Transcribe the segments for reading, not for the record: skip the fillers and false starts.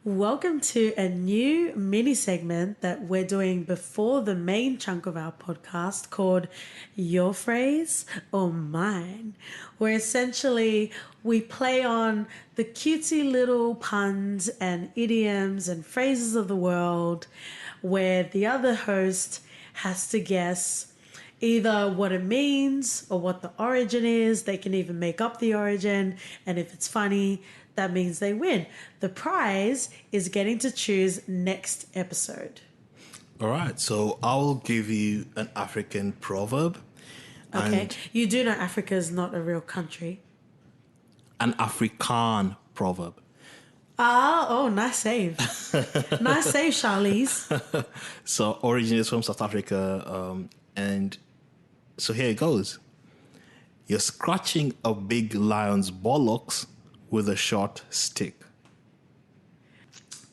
Welcome to a new mini segment that we're doing before the main chunk of our podcast called Your Phrase or Mine, where essentially we play on the cutesy little puns and idioms and phrases of the world, where the other host has to guess either what it means or what the origin is. They can even make up the origin, and if it's funny, that means they win. The prize is getting to choose next episode. All right, so I will give you an African proverb. Okay, you do know Africa is not a real country. An Afrikaan proverb. Nice save. Nice save, Charlize. So originates from South Africa, and so here it goes. You're scratching a big lion's bollocks with a short stick.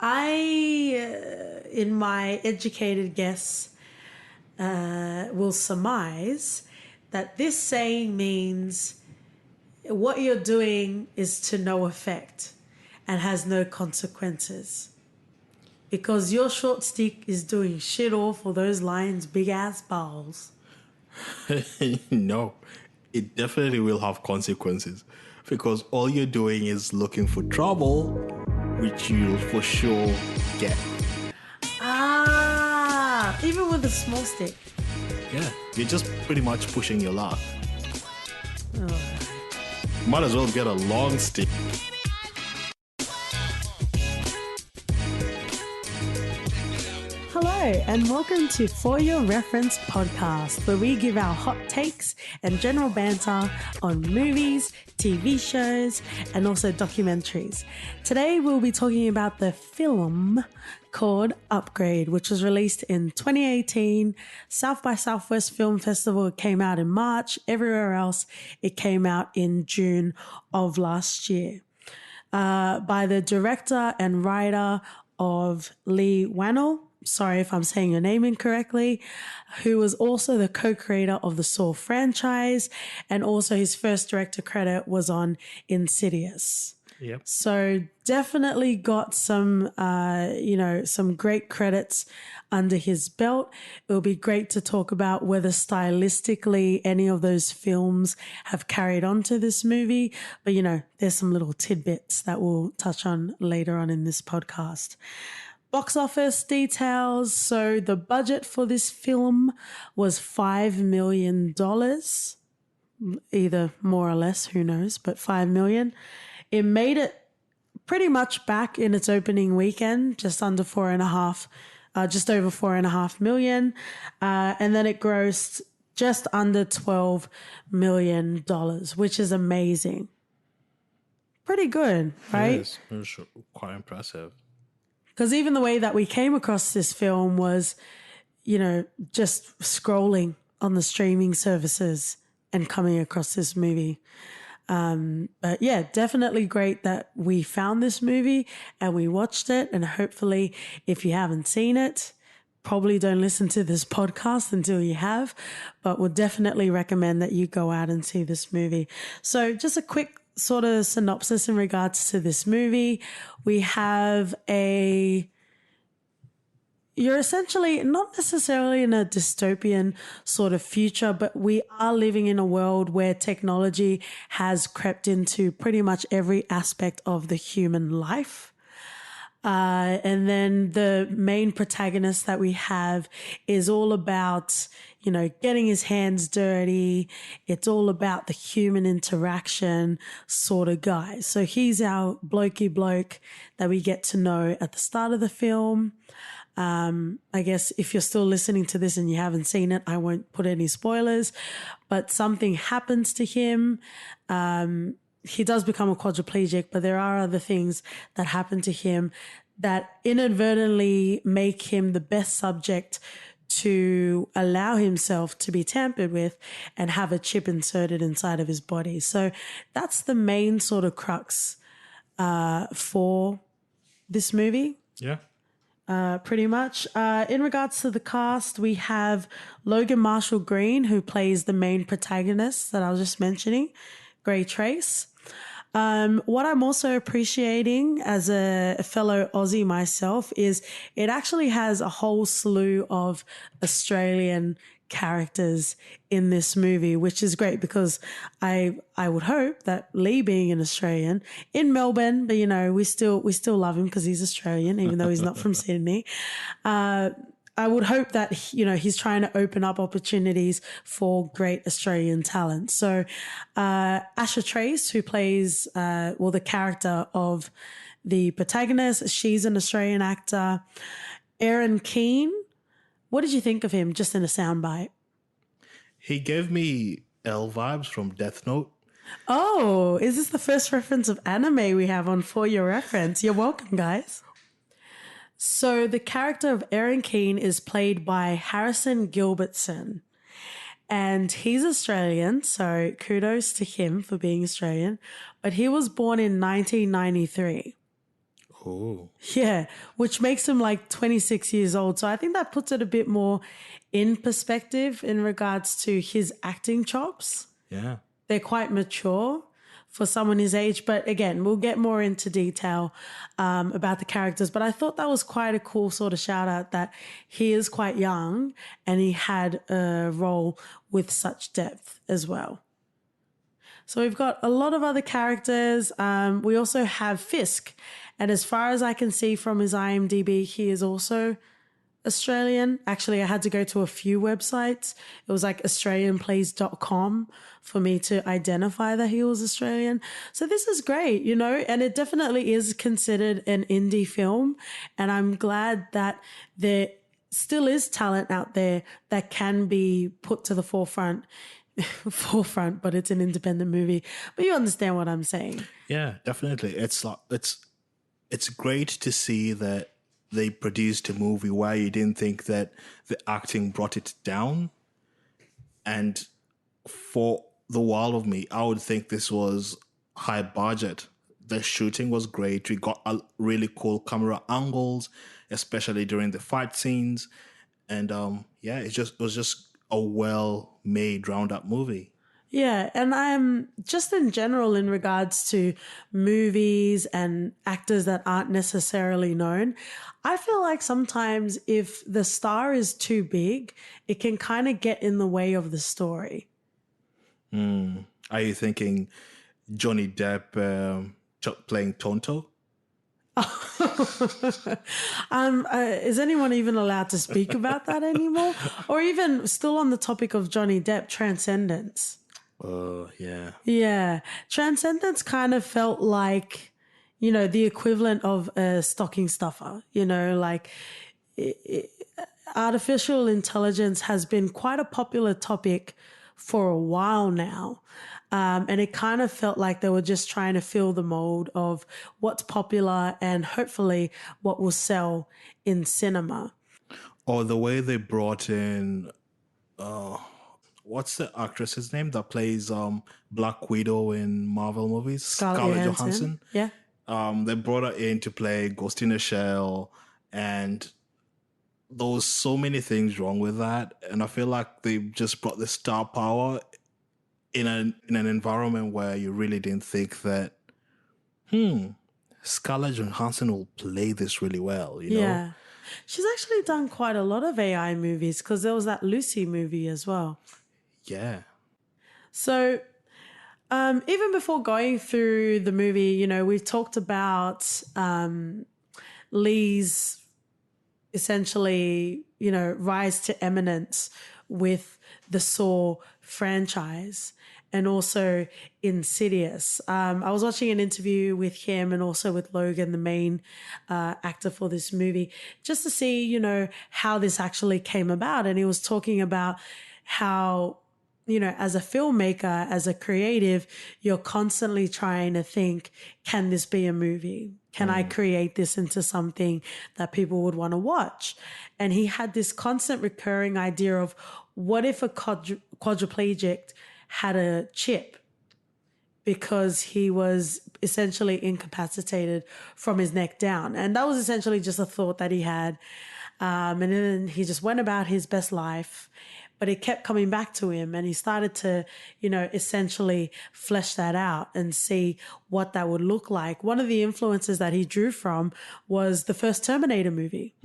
In my educated guess, will surmise that this saying means what you're doing is to no effect and has no consequences. Because your short stick is doing shit all for those lions' big ass balls. No, it definitely will have consequences. Because all you're doing is looking for trouble, which you'll for sure get. Even with a small stick. Yeah, you're just pretty much pushing your luck. Oh. Might as well get a long stick. Hello and welcome to For Your Reference podcast, where we give our hot takes and general banter on movies, TV shows, and also documentaries. Today we'll be talking about the film called Upgrade, which was released in 2018. South by Southwest Film Festival, it came out in March. Everywhere else, it came out in June of last year. By the director and writer of Leigh Whannell. Sorry if I'm saying your name incorrectly, who was also the co-creator of the Saw franchise, and also his first director credit was on Insidious. Yep. So definitely got some, some great credits under his belt. It will be great to talk about whether stylistically any of those films have carried on to this movie. But, there's some little tidbits that we'll touch on later on in this podcast. Box office details. So the budget for this film was $5 million, either more or less, who knows, but $5 million. It made it pretty much back in its opening weekend, just over $4.5 million. And then it grossed just under $12 million, which is amazing. Pretty good, right? It is quite impressive. Because even the way that we came across this film was, just scrolling on the streaming services and coming across this movie. But yeah, definitely great that we found this movie and we watched it. And hopefully, if you haven't seen it, probably don't listen to this podcast until you have, but would definitely recommend that you go out and see this movie. So just a quick sort of synopsis in regards to this movie. We have you're essentially not necessarily in a dystopian sort of future, but we are living in a world where technology has crept into pretty much every aspect of the human life. And then the main protagonist that we have is all about, getting his hands dirty. It's all about the human interaction sort of guy. So he's our blokey bloke that we get to know at the start of the film. I guess if you're still listening to this and you haven't seen it, I won't put any spoilers, but something happens to him. He does become a quadriplegic, but there are other things that happen to him that inadvertently make him the best subject to allow himself to be tampered with and have a chip inserted inside of his body. So that's the main sort of crux for this movie. Yeah. Pretty much. In regards to the cast, we have Logan Marshall Green, who plays the main protagonist that I was just mentioning, Gray Trace. What I'm also appreciating as a fellow Aussie myself is it actually has a whole slew of Australian characters in this movie, which is great because I would hope that Leigh, being an Australian in Melbourne, but we still love him because he's Australian, even though he's not from Sydney. I would hope that, he's trying to open up opportunities for great Australian talent. So, Asha Trace, who plays, the character of the protagonist, she's an Australian actor. Aaron Keane, what did you think of him just in a soundbite? He gave me L vibes from Death Note. Oh, is this the first reference of anime we have on For Your Reference? You're welcome, guys. So the character of Aaron Keane is played by Harrison Gilbertson, and he's Australian, so kudos to him for being Australian, but he was born in 1993. Oh. Yeah, which makes him like 26 years old. So I think that puts it a bit more in perspective in regards to his acting chops. Yeah. They're quite mature for someone his age. But again, we'll get more into detail about the characters. But I thought that was quite a cool sort of shout out that he is quite young and he had a role with such depth as well. So we've got a lot of other characters. We also have Fisk. And as far as I can see from his IMDb, he is also Australian. Actually, I had to go to a few websites. It was like australianplays.com for me to identify that he was Australian. So this is great, and it definitely is considered an indie film. And I'm glad that there still is talent out there that can be put to the forefront, but it's an independent movie. But you understand what I'm saying. Yeah, definitely. It's great to see that they produced a movie where you didn't think that the acting brought it down. And for the world of me, I would think this was high budget. The shooting was great. We got a really cool camera angles, especially during the fight scenes. And it was just a well-made, round-up movie. Yeah, and I'm just in general in regards to movies and actors that aren't necessarily known, I feel like sometimes if the star is too big, it can kind of get in the way of the story. Are you thinking Johnny Depp playing Tonto? Is anyone even allowed to speak about that anymore? Or even still on the topic of Johnny Depp, Transcendence. Oh, yeah. Yeah. Transcendence kind of felt like, the equivalent of a stocking stuffer, artificial intelligence has been quite a popular topic for a while now. And it kind of felt like they were just trying to fill the mold of what's popular and hopefully what will sell in cinema. Or the way they brought in, what's the actress's name that plays Black Widow in Marvel movies? Scarlett Johansson. Yeah. They brought her in to play Ghost in a Shell, and there was so many things wrong with that. And I feel like they just brought the star power in an environment where you really didn't think that, Scarlett Johansson will play this really well, Yeah. She's actually done quite a lot of AI movies because there was that Lucy movie as well. Yeah. So even before going through the movie, we've talked about Leigh's essentially, rise to eminence with the Saw franchise and also Insidious. I was watching an interview with him and also with Logan, the main actor for this movie, just to see, how this actually came about. And he was talking about how, as a filmmaker, as a creative, you're constantly trying to think, can this be a movie? Can I create this into something that people would want to watch? And he had this constant recurring idea of what if a quadriplegic had a chip because he was essentially incapacitated from his neck down. And that was essentially just a thought that he had. And then he just went about his best life. but it kept coming back to him, and he started to, essentially flesh that out and see what that would look like. One of the influences that he drew from was the first Terminator movie,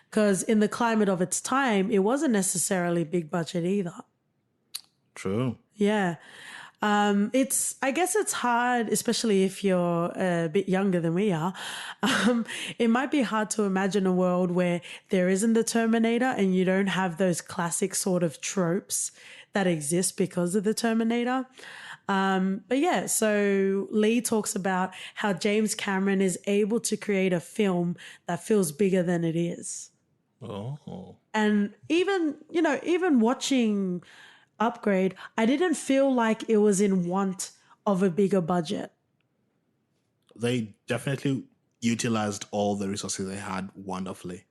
because in the climate of its time, it wasn't necessarily big budget either. True. Yeah. I guess it's hard, especially if you're a bit younger than we are. It might be hard to imagine a world where there isn't the Terminator and you don't have those classic sort of tropes that exist because of the Terminator. But yeah, so Leigh talks about how James Cameron is able to create a film that feels bigger than it is. Oh. And even watching Upgrade, I didn't feel like it was in want of a bigger budget. They definitely utilized all the resources they had wonderfully.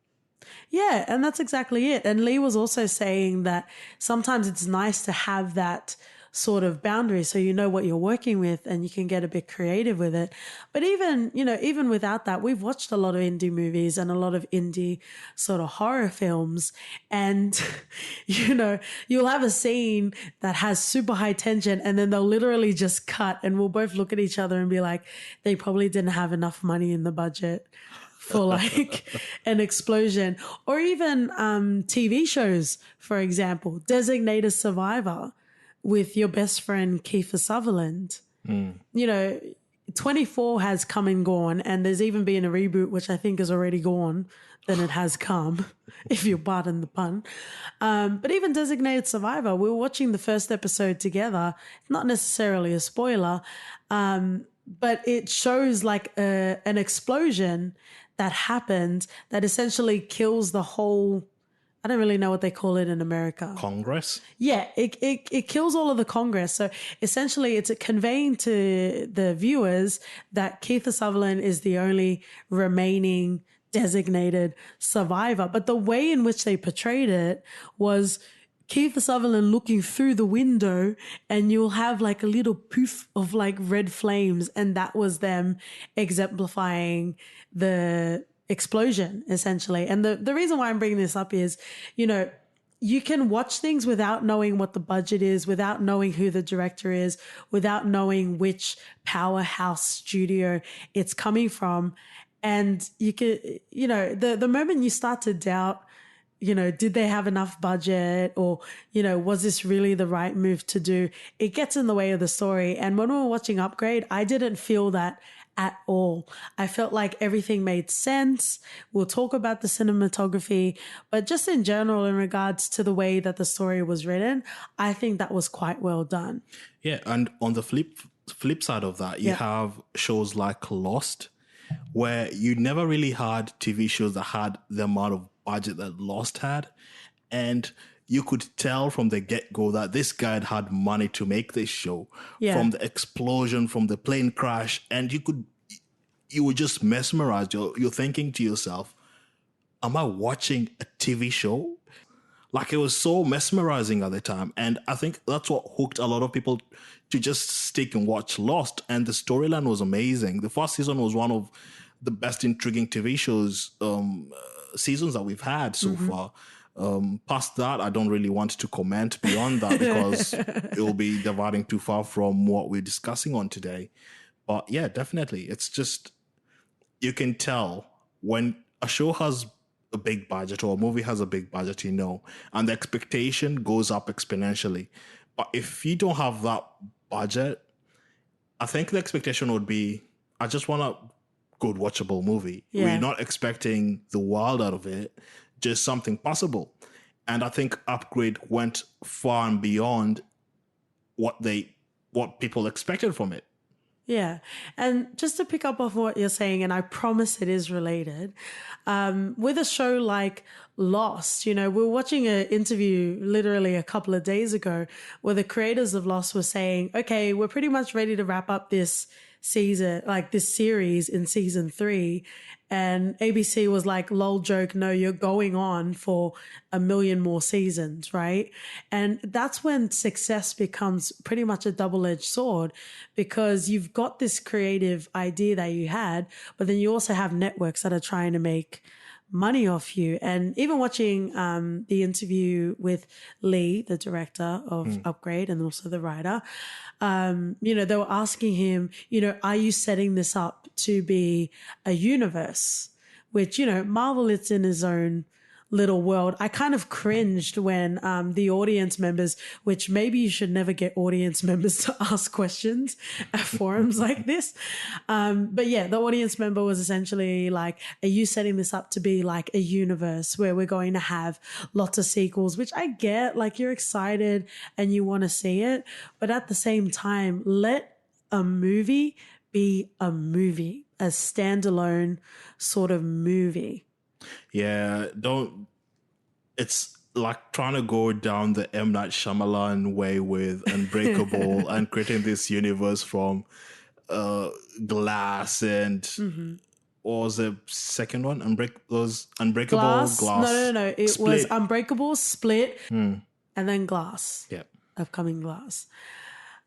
Yeah, and that's exactly it. And Leigh was also saying that sometimes it's nice to have that sort of boundary so you know what you're working with and you can get a bit creative with it. But even without that, we've watched a lot of indie movies and a lot of indie sort of horror films, and you'll have a scene that has super high tension and then they'll literally just cut and we'll both look at each other and be like, they probably didn't have enough money in the budget for like an explosion. Or even TV shows, for example, Designated Survivor with your best friend Kiefer Sutherland. 24 has come and gone, and there's even been a reboot, which I think is already gone, then it has come, if you pardon the pun. But even Designated Survivor, we were watching the first episode together, not necessarily a spoiler, but it shows like an explosion that happened that essentially kills the whole, I don't really know what they call it in America. Congress? Yeah, it kills all of the Congress. So essentially it's conveying to the viewers that Kiefer Sutherland is the only remaining designated survivor. But the way in which they portrayed it was Kiefer Sutherland looking through the window and you'll have like a little poof of like red flames, and that was them exemplifying the explosion essentially. And the reason why I'm bringing this up is, you can watch things without knowing what the budget is, without knowing who the director is, without knowing which powerhouse studio it's coming from. And you could, the moment you start to doubt, did they have enough budget, or, was this really the right move to do? It gets in the way of the story. And when we were watching Upgrade, I didn't feel that at all. I felt like everything made sense. We'll talk about the cinematography, but just in general, in regards to the way that the story was written, I think that was quite well done. Yeah, and on the flip side of that, you have shows like Lost, where you never really had TV shows that had the amount of budget that Lost had, and you could tell from the get-go that this guy had money to make this show. From the explosion, from the plane crash, and you were just mesmerized. You're thinking to yourself, am I watching a TV show? Like, it was so mesmerizing at the time. And I think that's what hooked a lot of people to just stick and watch Lost. And the storyline was amazing. The first season was one of the best intriguing TV shows, seasons that we've had so far. Past that, I don't really want to comment beyond that because it will be dividing too far from what we're discussing on today. But yeah, definitely. It's just, you can tell when a show has a big budget or a movie has a big budget, and the expectation goes up exponentially. But if you don't have that budget, I think the expectation would be, I just want a good watchable movie. We're not expecting the world out of it, just something possible. And I think Upgrade went far and beyond what people expected from it. Yeah. And just to pick up off what you're saying, and I promise it is related, with a show like Lost, we were watching an interview literally a couple of days ago where the creators of Lost were saying, okay, we're pretty much ready to wrap up this season, like this series in season 3. And ABC was like, lol joke, no, you're going on for 1 million more seasons, right? And that's when success becomes pretty much a double-edged sword, because you've got this creative idea that you had, but then you also have networks that are trying to make money off you. And even watching the interview with Leigh, the director of Upgrade and also the writer, they were asking him, are you setting this up to be a universe? Which, Marvel, it's in his own little world. I kind of cringed when the audience members, which maybe you should never get audience members to ask questions at forums like this. But yeah, the audience member was essentially like, are you setting this up to be like a universe where we're going to have lots of sequels, which I get, like you're excited and you want to see it. But at the same time, let a movie be a movie, a standalone sort of movie. Yeah, it's like trying to go down the M. Night Shyamalan way with Unbreakable and creating this universe from Glass and what was the second one? Unbreakable, Glass. No. It Split. was Unbreakable, Split, and then Glass. Yeah. Upcoming Glass.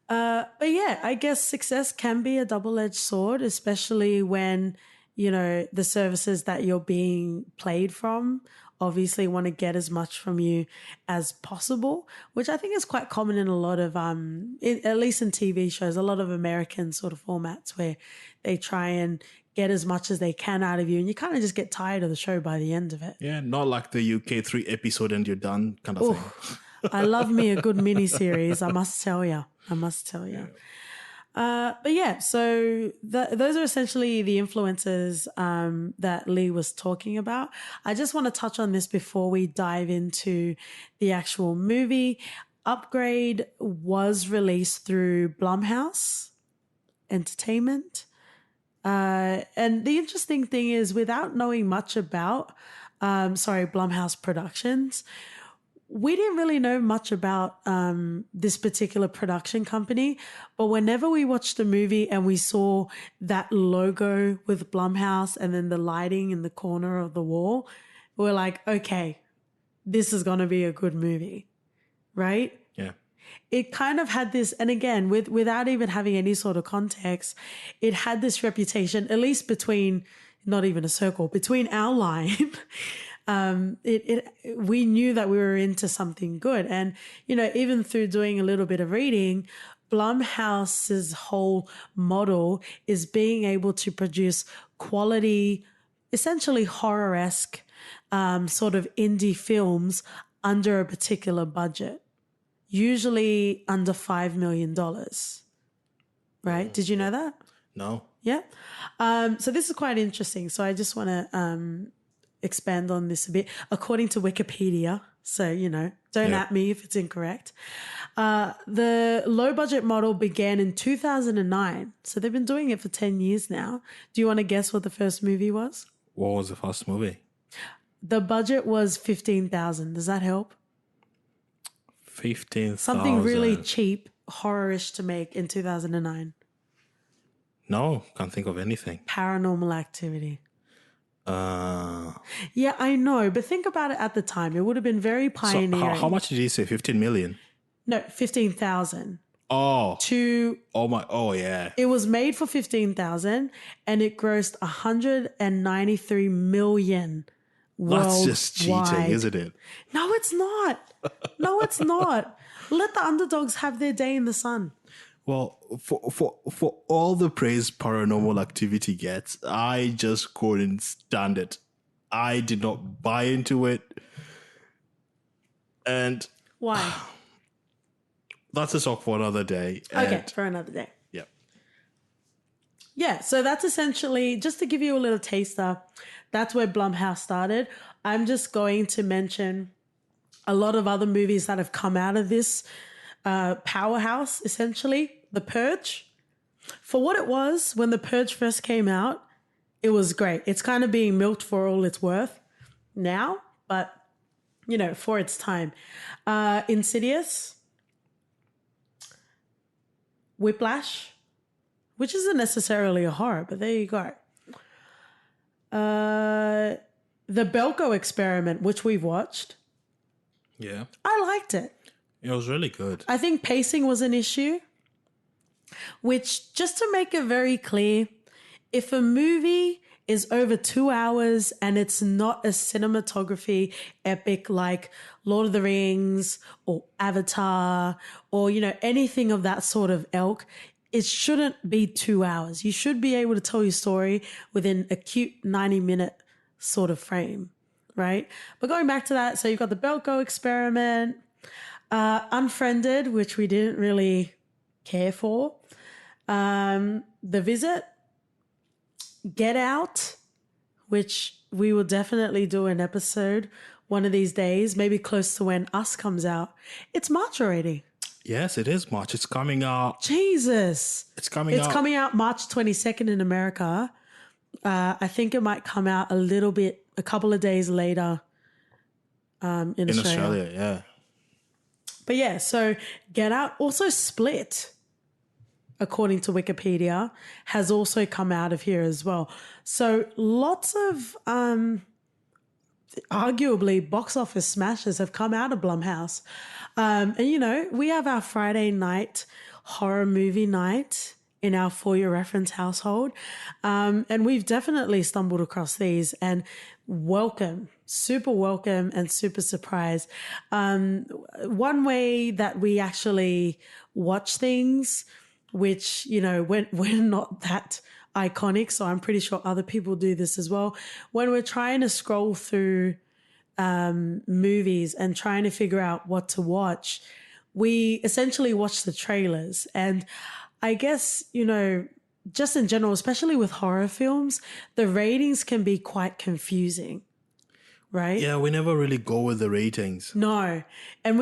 But yeah, I guess success can be a double-edged sword, especially when, the services that you're being played from obviously want to get as much from you as possible, which I think is quite common in a lot of, at least in TV shows, a lot of American sort of formats where they try and get as much as they can out of you and you kind of just get tired of the show by the end of it. Yeah, not like the UK 3 episode and you're done kind of thing. I love me a good miniseries, I must tell you. Yeah. But yeah, so those are essentially the influences that Leigh was talking about. I just want to touch on this before we dive into the actual movie. Upgrade was released through Blumhouse Entertainment. And the interesting thing is, without knowing much about, Blumhouse Productions, we didn't really know much about this particular production company, but whenever we watched the movie and we saw that logo with Blumhouse and then the lighting in the corner of the wall, we're like, okay, this is going to be a good movie, right? Yeah. It kind of had this, and again, without even having any sort of context, it had this reputation, at least between, not even a circle, between our line. We knew that we were into something good. And, even through doing a little bit of reading, Blumhouse's whole model is being able to produce quality, essentially horror-esque, sort of indie films under a particular budget, usually under $5 million. Right? Did you know that? No. Yeah. So this is quite interesting. So I just want to, expand on this a bit according to Wikipedia. So, don't at me if it's incorrect. The low budget model began in 2009. So they've been doing it for 10 years now. Do you want to guess what the first movie was? What was the first movie? The budget was $15,000. Does that help? 15,000. Something really cheap, horror-ish to make in 2009. No, can't think of anything. Paranormal Activity. Yeah, I know, but think about it at the time. It would have been very pioneering. So how much did you say? 15 million? No, 15,000. Oh. Yeah. It was made for 15,000 and it grossed 193 million worldwide. That's just cheating, isn't it? No, it's not. No, it's not. Let the underdogs have their day in the sun. Well, for all the praise Paranormal Activity gets, I just couldn't stand it. I did not buy into it. And why? That's a talk for another day. Okay, for another day. Yeah. Yeah, so that's essentially, just to give you a little taster, that's where Blumhouse started. I'm just going to mention a lot of other movies that have come out of this powerhouse, essentially. The Purge. For what it was when The Purge first came out, it was great. It's kind of being milked for all it's worth now, but, for its time. Insidious. Whiplash, which isn't necessarily a horror, but there you go. The Belko Experiment, which we've watched. Yeah. I liked it. It was really good. I think pacing was an issue, which, just to make it very clear, if a movie is over 2 hours, and it's not a cinematography epic like Lord of the Rings or Avatar or, anything of that sort of ilk. It shouldn't be 2 hours. You should be able to tell your story within a cute 90-minute sort of frame, right? But going back to that, so you've got the Belko Experiment, Unfriended, which we didn't really care for, The Visit, Get Out, which we will definitely do an episode one of these days, maybe close to when Us comes out. It's March already. Yes, it is March. It's coming out. Jesus. It's coming out March 22nd in America. I think it might come out a couple of days later in Australia. Yeah. But yeah, so Get Out, also Split, according to Wikipedia, has also come out of here as well. So lots of arguably box office smashes have come out of Blumhouse. And we have our Friday night horror movie night in our For Your Reference household. And we've definitely stumbled across these, and super welcome and super surprised. One way that we actually watch things, which, we're not that iconic, so I'm pretty sure other people do this as well. When we're trying to scroll through movies and trying to figure out what to watch, we essentially watch the trailers. And I guess, just in general, especially with horror films, the ratings can be quite confusing, right? Yeah, we never really go with the ratings. No. And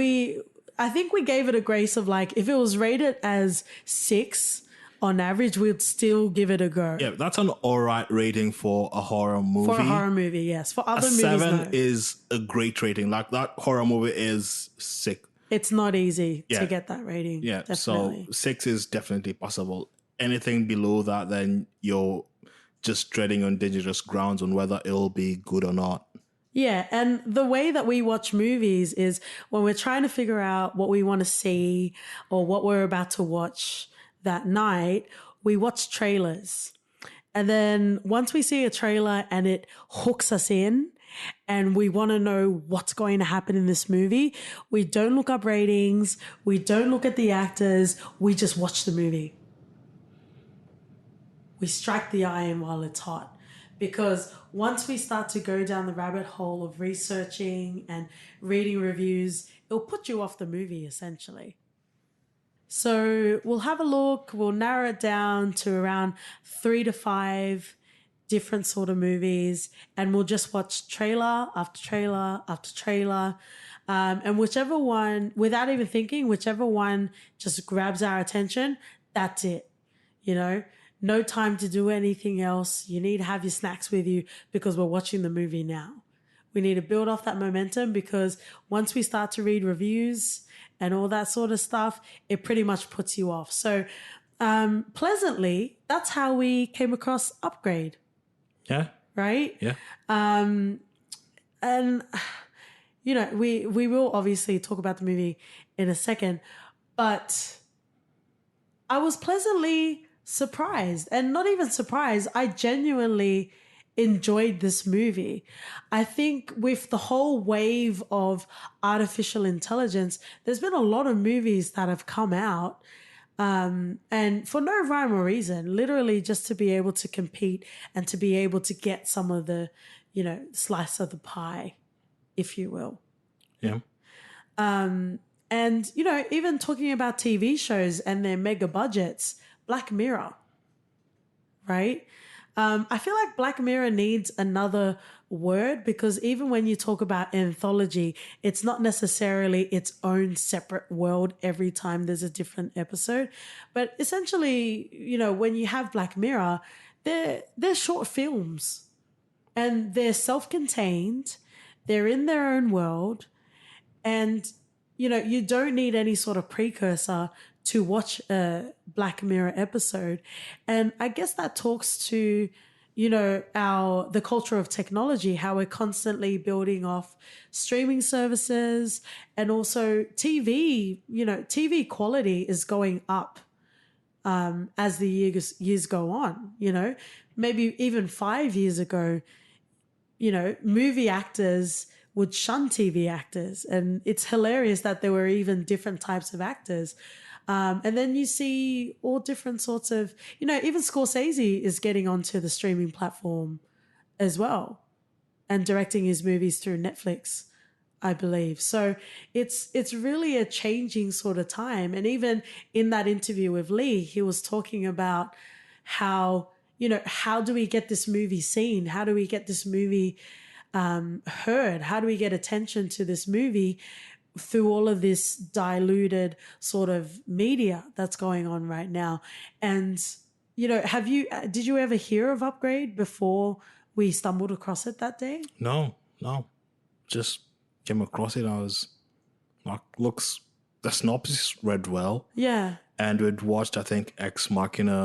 I think we gave it a grace of like, if it was rated as 6 on average, we'd still give it a go. Yeah, that's an all right rating for a horror movie. For a horror movie, yes. For other movies, 7 no. is a great rating. Like, that horror movie is sick. It's not easy to get that rating. Yeah, definitely. So 6 is definitely possible. Anything below that, then you're just treading on dangerous grounds on whether it'll be good or not. Yeah, and the way that we watch movies is when we're trying to figure out what we want to see or what we're about to watch that night, we watch trailers. And then once we see a trailer and it hooks us in, and we want to know what's going to happen in this movie, we don't look up ratings, we don't look at the actors, we just watch the movie. We strike the iron while it's hot, because once we start to go down the rabbit hole of researching and reading reviews, it'll put you off the movie essentially. So we'll have a look, we'll narrow it down to around 3 to 5 different sort of movies, and we'll just watch trailer after trailer after trailer, and whichever one, without even thinking, whichever one just grabs our attention, that's it. No time to do anything else. You need to have your snacks with you because we're watching the movie now. We need to build off that momentum, because once we start to read reviews and all that sort of stuff, it pretty much puts you off. So pleasantly, that's how we came across Upgrade. Yeah. Right? Yeah. And, we will obviously talk about the movie in a second, but I was pleasantly surprised, and not even surprised. I genuinely enjoyed this movie. I think with the whole wave of artificial intelligence, there's been a lot of movies that have come out, and for no rhyme or reason, literally just to be able to compete and to be able to get some of the, slice of the pie, if you will. Yeah. And, even talking about TV shows and their mega budgets, Black Mirror, right? I feel like Black Mirror needs another word, because even when you talk about anthology, it's not necessarily its own separate world every time there's a different episode. But essentially, when you have Black Mirror, they're short films, and they're self-contained, they're in their own world, and you don't need any sort of precursor to watch a Black Mirror episode. And I guess that talks to, the culture of technology, how we're constantly building off streaming services, and also TV, TV quality is going up as the years go on. maybe even 5 years ago, movie actors would shun TV actors. And it's hilarious that there were even different types of actors. And then you see all different sorts of, even Scorsese is getting onto the streaming platform as well and directing his movies through Netflix, I believe. So it's really a changing sort of time. And even in that interview with Leigh, he was talking about how, how do we get this movie seen? How do we get this movie heard? How do we get attention to this movie through all of this diluted sort of media that's going on right now? And, did you ever hear of Upgrade before we stumbled across it that day? No, no. Just came across it. I was like, the synopsis read well. Yeah. And we'd watched, I think, Ex Machina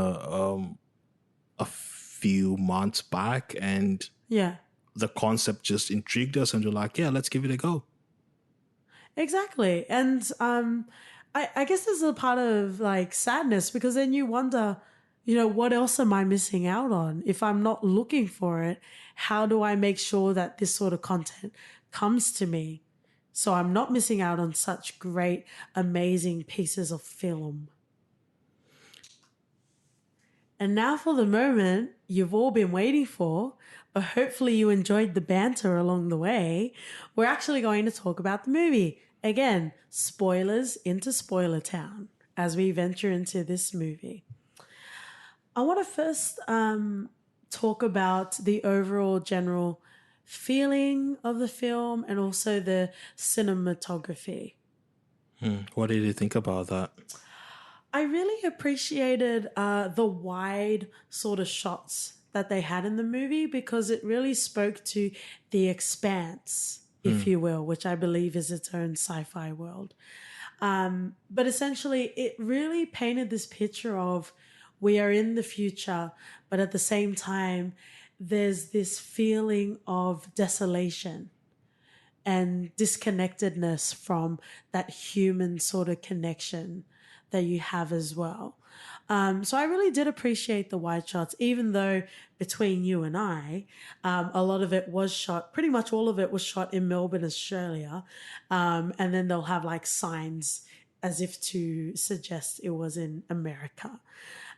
a few months back. And Yeah. the concept just intrigued us. And we're like, yeah, let's give it a go. Exactly. And I guess there's a part of like sadness, because then you wonder, what else am I missing out on? If I'm not looking for it, how do I make sure that this sort of content comes to me so I'm not missing out on such great, amazing pieces of film? And now for the moment you've all been waiting for, but hopefully you enjoyed the banter along the way. We're actually going to talk about the movie. Again, spoilers into Spoiler Town as we venture into this movie. I want to first talk about the overall general feeling of the film and also the cinematography. What did you think about that? I really appreciated the wide sort of shots that they had in the movie, because it really spoke to the expanse, if you will, which I believe is its own sci-fi world. But essentially, it really painted this picture of we are in the future, but at the same time, there's this feeling of desolation and disconnectedness from that human sort of connection that you have as well. So I really did appreciate the wide shots, even though between you and I, a lot of it was shot, pretty much all of it was shot in Melbourne, Australia. And then they'll have like signs as if to suggest it was in America.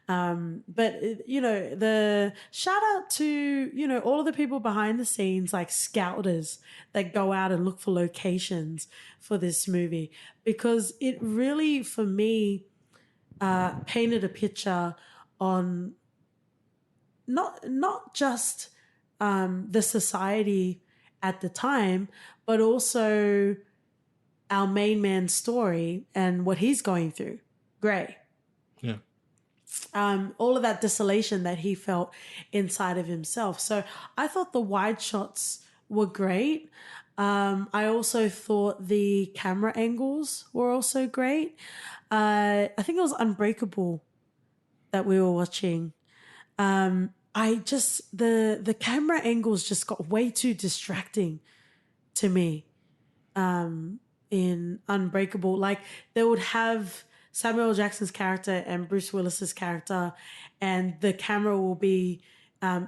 But the shout out to, all of the people behind the scenes, like scouters that go out and look for locations for this movie, because it really, for me, painted a picture on not just the society at the time, but also our main man's story and what he's going through, Gray. Yeah. All of that desolation that he felt inside of himself. So I thought the wide shots were great. I also thought the camera angles were also great. I think it was Unbreakable that we were watching. The camera angles just got way too distracting to me in Unbreakable. Like they would have Samuel L. Jackson's character and Bruce Willis's character, and the camera will be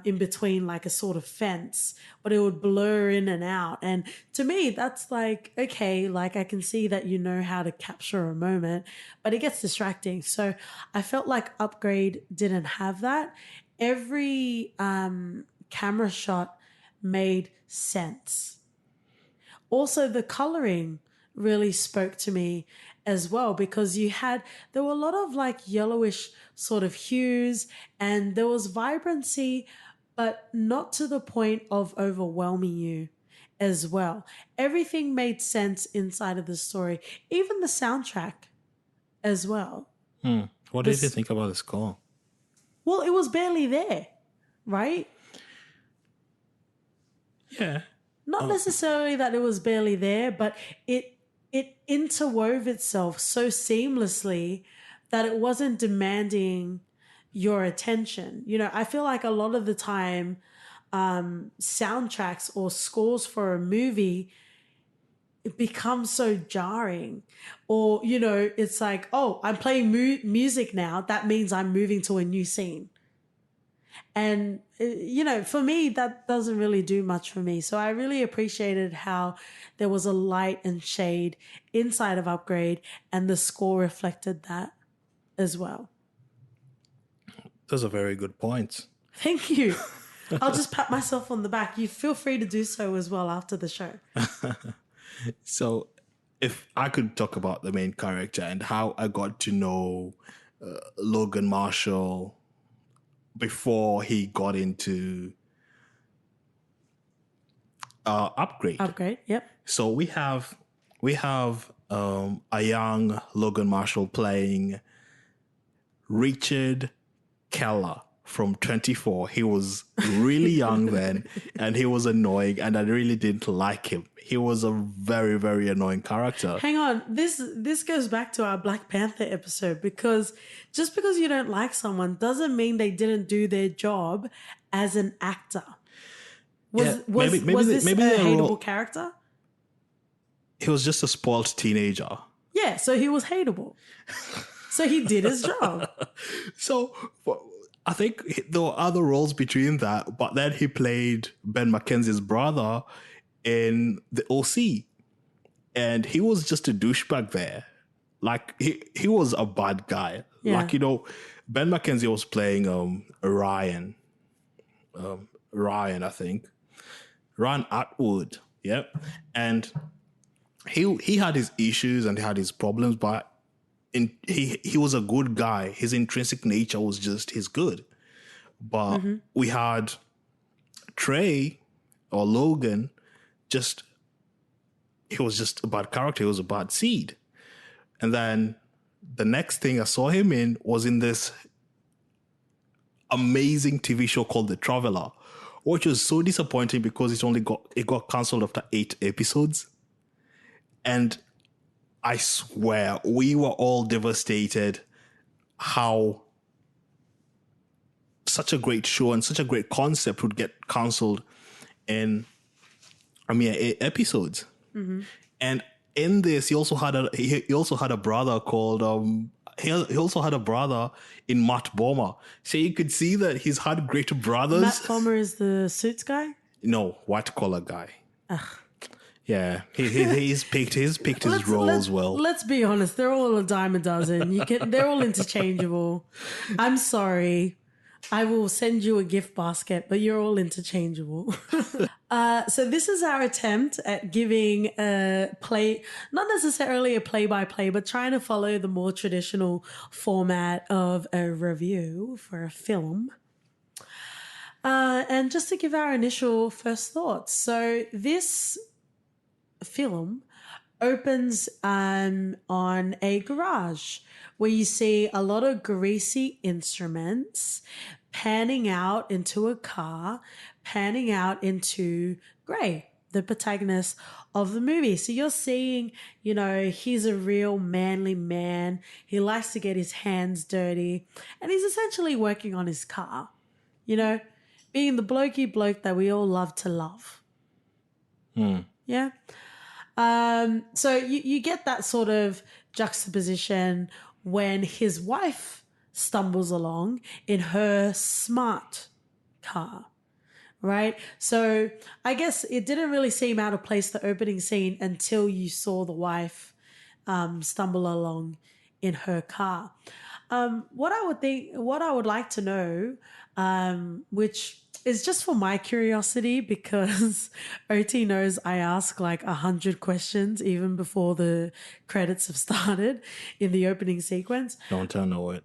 in between like a sort of fence, but it would blur in and out. And to me, that's like, okay, like I can see that you know how to capture a moment, but it gets distracting. So I felt like Upgrade didn't have that. Every camera shot made sense. Also, the coloring really spoke to me as well, because there were a lot of like yellowish sort of hues, and there was vibrancy, but not to the point of overwhelming you as well. Everything made sense inside of the story, even the soundtrack as well. What did you think about the score? Well, it was barely there, right? Yeah. Not necessarily that it was barely there, but it interwove itself so seamlessly that it wasn't demanding your attention. I feel like a lot of the time, soundtracks or scores for a movie, it becomes so jarring, or it's like, oh, I'm playing music now, that means I'm moving to a new scene. And, for me, that doesn't really do much for me. So I really appreciated how there was a light and shade inside of Upgrade, and the score reflected that as well. Those are very good points. Thank you. I'll just pat myself on the back. You feel free to do so as well after the show. So, if I could talk about the main character and how I got to know Logan Marshall before he got into Upgrade. Upgrade, yep. So we have a young Logan Marshall playing Richard Keller from 24. He was really young then, and he was annoying, and I really didn't like him. He was a very, very annoying character. Hang on, this goes back to our Black Panther episode, because just because you don't like someone doesn't mean they didn't do their job as an actor. Was this a hateable character? He was just a spoiled teenager. Yeah, so he was hateable. So he did his job. So I think there were other roles between that, but then he played Ben McKenzie's brother in the OC, and he was just a douchebag there. Like he was a bad guy. Yeah. Like, Ben McKenzie was playing Ryan, I think. Ryan Atwood, yep. And he had his issues and he had his problems, but he was a good guy. His intrinsic nature was just he's good. But we had Trey or Logan, he was just a bad character. He was a bad seed. And then the next thing I saw him in was in this amazing TV show called The Traveler, which was so disappointing because it got cancelled after 8 episodes. And I swear we were all devastated how such a great show and such a great concept would get cancelled in 8 episodes. And in this, he also had a brother called he also had a brother in Matt Bomer. So you could see that he's had great brothers. Matt Bomer is the Suits guy? No, white collar guy. Ugh. Yeah, he's picked his roles well. Let's be honest, they're all a dime a dozen. They're all interchangeable. I'm sorry. I will send you a gift basket, but you're all interchangeable. So this is our attempt at giving not necessarily a play-by-play, but trying to follow the more traditional format of a review for a film. And just to give our initial first thoughts. So this film opens on a garage where you see a lot of greasy instruments panning out into a car, panning out into Gray, the protagonist of the movie. So you're seeing, he's a real manly man. He likes to get his hands dirty, and he's essentially working on his car, being the blokey bloke that we all love to love. Yeah. So you get that sort of juxtaposition when his wife stumbles along in her smart car, right? So I guess it didn't really seem out of place, the opening scene, until you saw the wife stumble along in her car. What I would like to know, which is just for my curiosity, because OT knows I ask like 100 questions even before the credits have started in the opening sequence. Don't tell no it.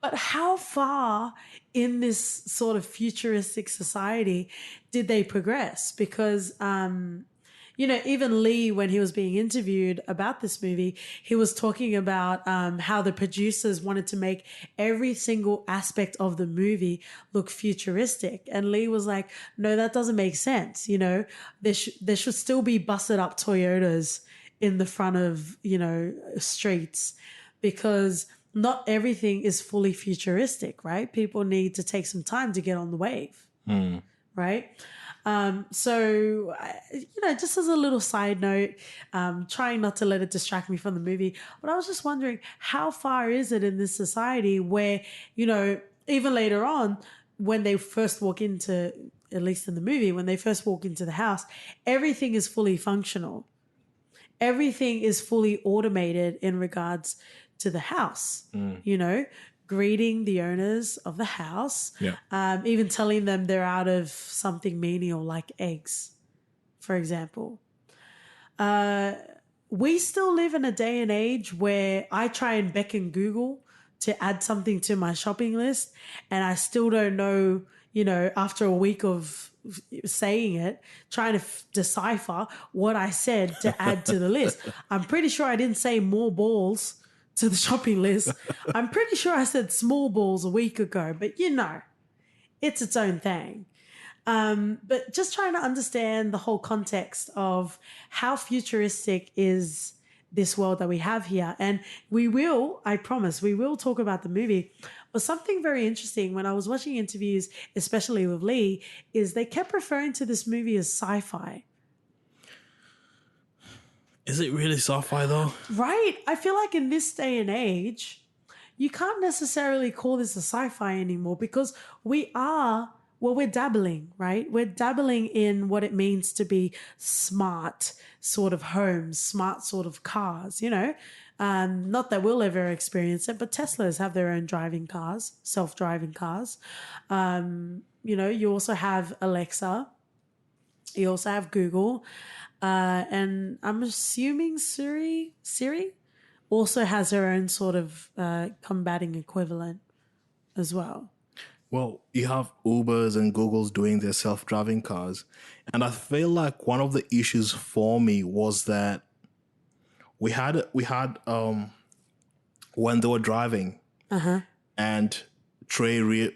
But how far in this sort of futuristic society did they progress? Because, even Leigh, when he was being interviewed about this movie, he was talking about how the producers wanted to make every single aspect of the movie look futuristic. And Leigh was like, no, that doesn't make sense. There should still be busted up Toyotas in the front of, streets, because not everything is fully futuristic, right? People need to take some time to get on the wave, right? So, just as a little side note, trying not to let it distract me from the movie, but I was just wondering, how far is it in this society where, even later on, when they first walk into, at least in the movie, when they first walk into the house, everything is fully functional. Everything is fully automated in regards to the house, you know, greeting the owners of the house, even telling them they're out of something menial like eggs, for example. We still live in a day and age where I try and beckon Google to add something to my shopping list, and I still don't know, you know, after a week of saying it, trying to decipher what I said to add to the list. I'm pretty sure I didn't say more balls to the shopping list. I'm pretty sure I said small balls a week ago, but you know, it's its own thing. But just trying to understand the whole context of how futuristic is this world that we have here. And we will, I promise, we will talk about the movie. But something very interesting when I was watching interviews, especially with Leigh, is they kept referring to this movie as sci-fi. Is it really sci-fi though? Right. I feel like in this day and age, you can't necessarily call this a sci-fi anymore because we're dabbling, right? We're dabbling in what it means to be smart sort of homes, smart sort of cars, you know? Not that we'll ever experience it, but Teslas have their own driving cars, self-driving cars. You know, you also have Alexa. You also have Google. And I'm assuming Siri also has her own sort of combating equivalent as well. Well, you have Ubers and Google's doing their self-driving cars. And I feel like one of the issues for me was that we had when they were driving and Gray realized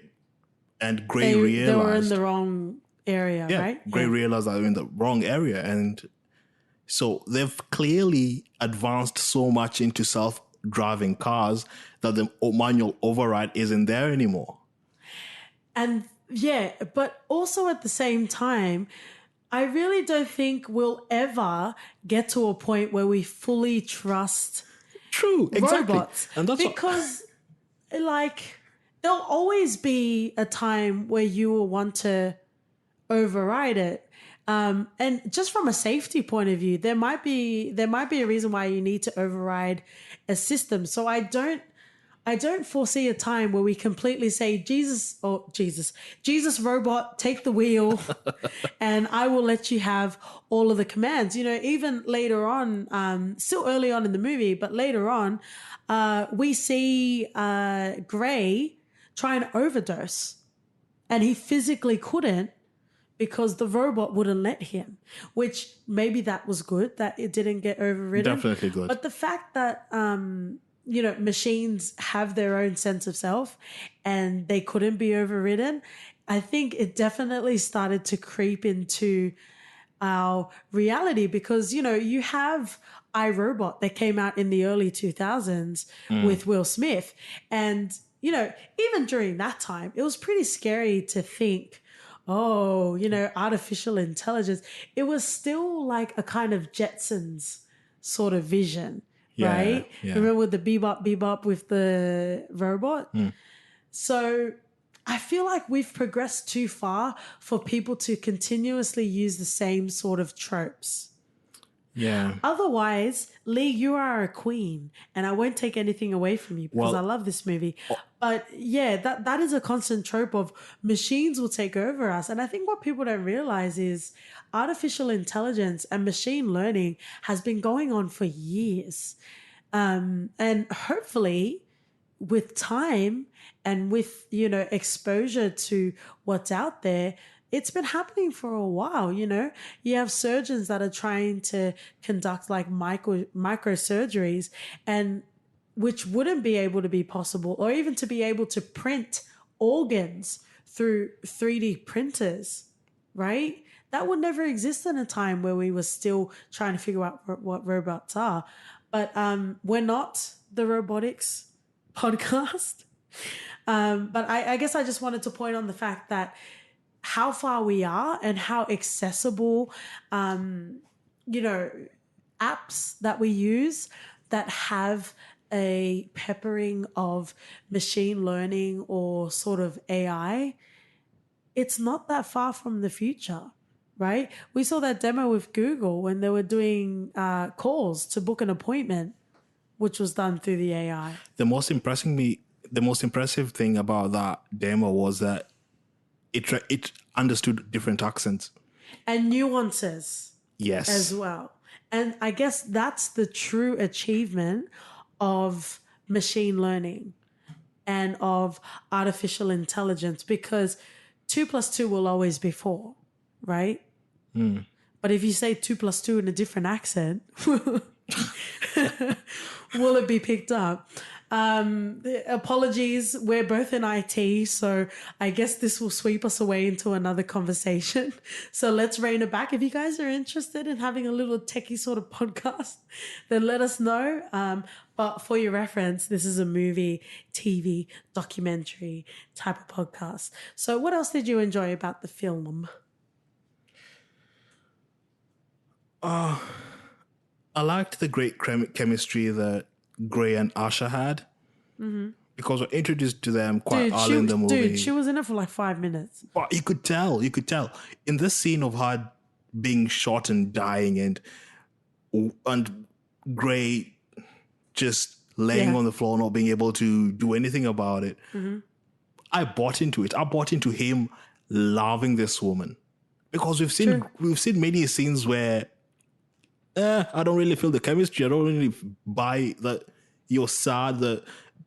they were in the wrong area, right? Gray realized that they were in the wrong area. And so they've clearly advanced so much into self-driving cars that the manual override isn't there anymore. And yeah, but also at the same time, I really don't think we'll ever get to a point where we fully trust robots. And that's because like there'll always be a time where you will want to override it. And just from a safety point of view, there might be a reason why you need to override a system. So I don't foresee a time where we completely say, Jesus robot, take the wheel and I will let you have all of the commands. You know, even later on, still early on in the movie, but later on, we see Gray try and overdose and he physically couldn't because the robot wouldn't let him, which maybe that was good that it didn't get overridden. Definitely good. But the fact that, you know, machines have their own sense of self and they couldn't be overridden, I think it definitely started to creep into our reality because, you know, you have iRobot that came out in the early 2000s with Will Smith. And, you know, even during that time, it was pretty scary to think, oh, you know, artificial intelligence. It was still like a kind of Jetsons sort of vision. Right? Yeah. Remember with the bebop with the robot? So I feel like we've progressed too far for people to continuously use the same sort of tropes. Yeah. Otherwise, Leigh, you are a queen and I won't take anything away from you because I love this movie. But yeah, that is a constant trope of machines will take over us. And I think what people don't realize is artificial intelligence and machine learning has been going on for years. And hopefully with time and with, you know, exposure to what's out there, it's been happening for a while, you know. You have surgeons that are trying to conduct like micro surgeries and which wouldn't be able to be possible, or even to be able to print organs through 3D printers, right? That would never exist in a time where we were still trying to figure out what robots are. But we're not the robotics podcast. But I guess I just wanted to point on the fact that how far we are and how accessible, you know, apps that we use that have a peppering of machine learning or sort of AI, it's not that far from the future, right? We saw that demo with Google when they were doing calls to book an appointment, which was done through the AI. The most impressive thing about that demo was that it understood different accents. And nuances. Yes. As well. And I guess that's the true achievement of machine learning and of artificial intelligence, because 2 + 2 will always be 4, right? But if you say 2 + 2 in a different accent, will it be picked up? Apologies, we're both in IT, so I guess this will sweep us away into another conversation. So let's rein it back. If you guys are interested in having a little techie sort of podcast, then let us know. But for your reference, this is a movie, TV, documentary type of podcast. So what else did you enjoy about the film? I liked the great chemistry that Gray and Asha had, because we're introduced to them quite early in the movie. Dude, she was in it for like 5 minutes. But you could tell in this scene of her being shot and dying, and Gray just laying on the floor, not being able to do anything about it. I bought into it. I bought into him loving this woman, because we've seen many scenes where I don't really feel the chemistry. I don't really buy that you're sad that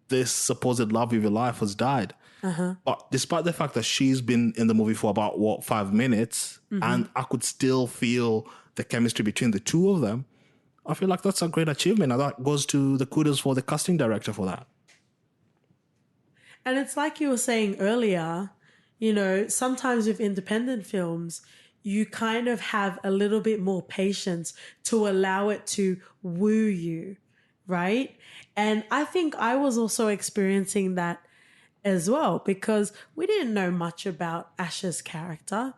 this supposed love of your life has died. But despite the fact that she's been in the movie for about 5 minutes, and I could still feel the chemistry between the two of them, I feel like that's a great achievement, and that goes to the kudos for the casting director for that. And it's like you were saying earlier, you know, sometimes with independent films, you kind of have a little bit more patience to allow it to woo you, right? And I think I was also experiencing that as well, because we didn't know much about Asha's character.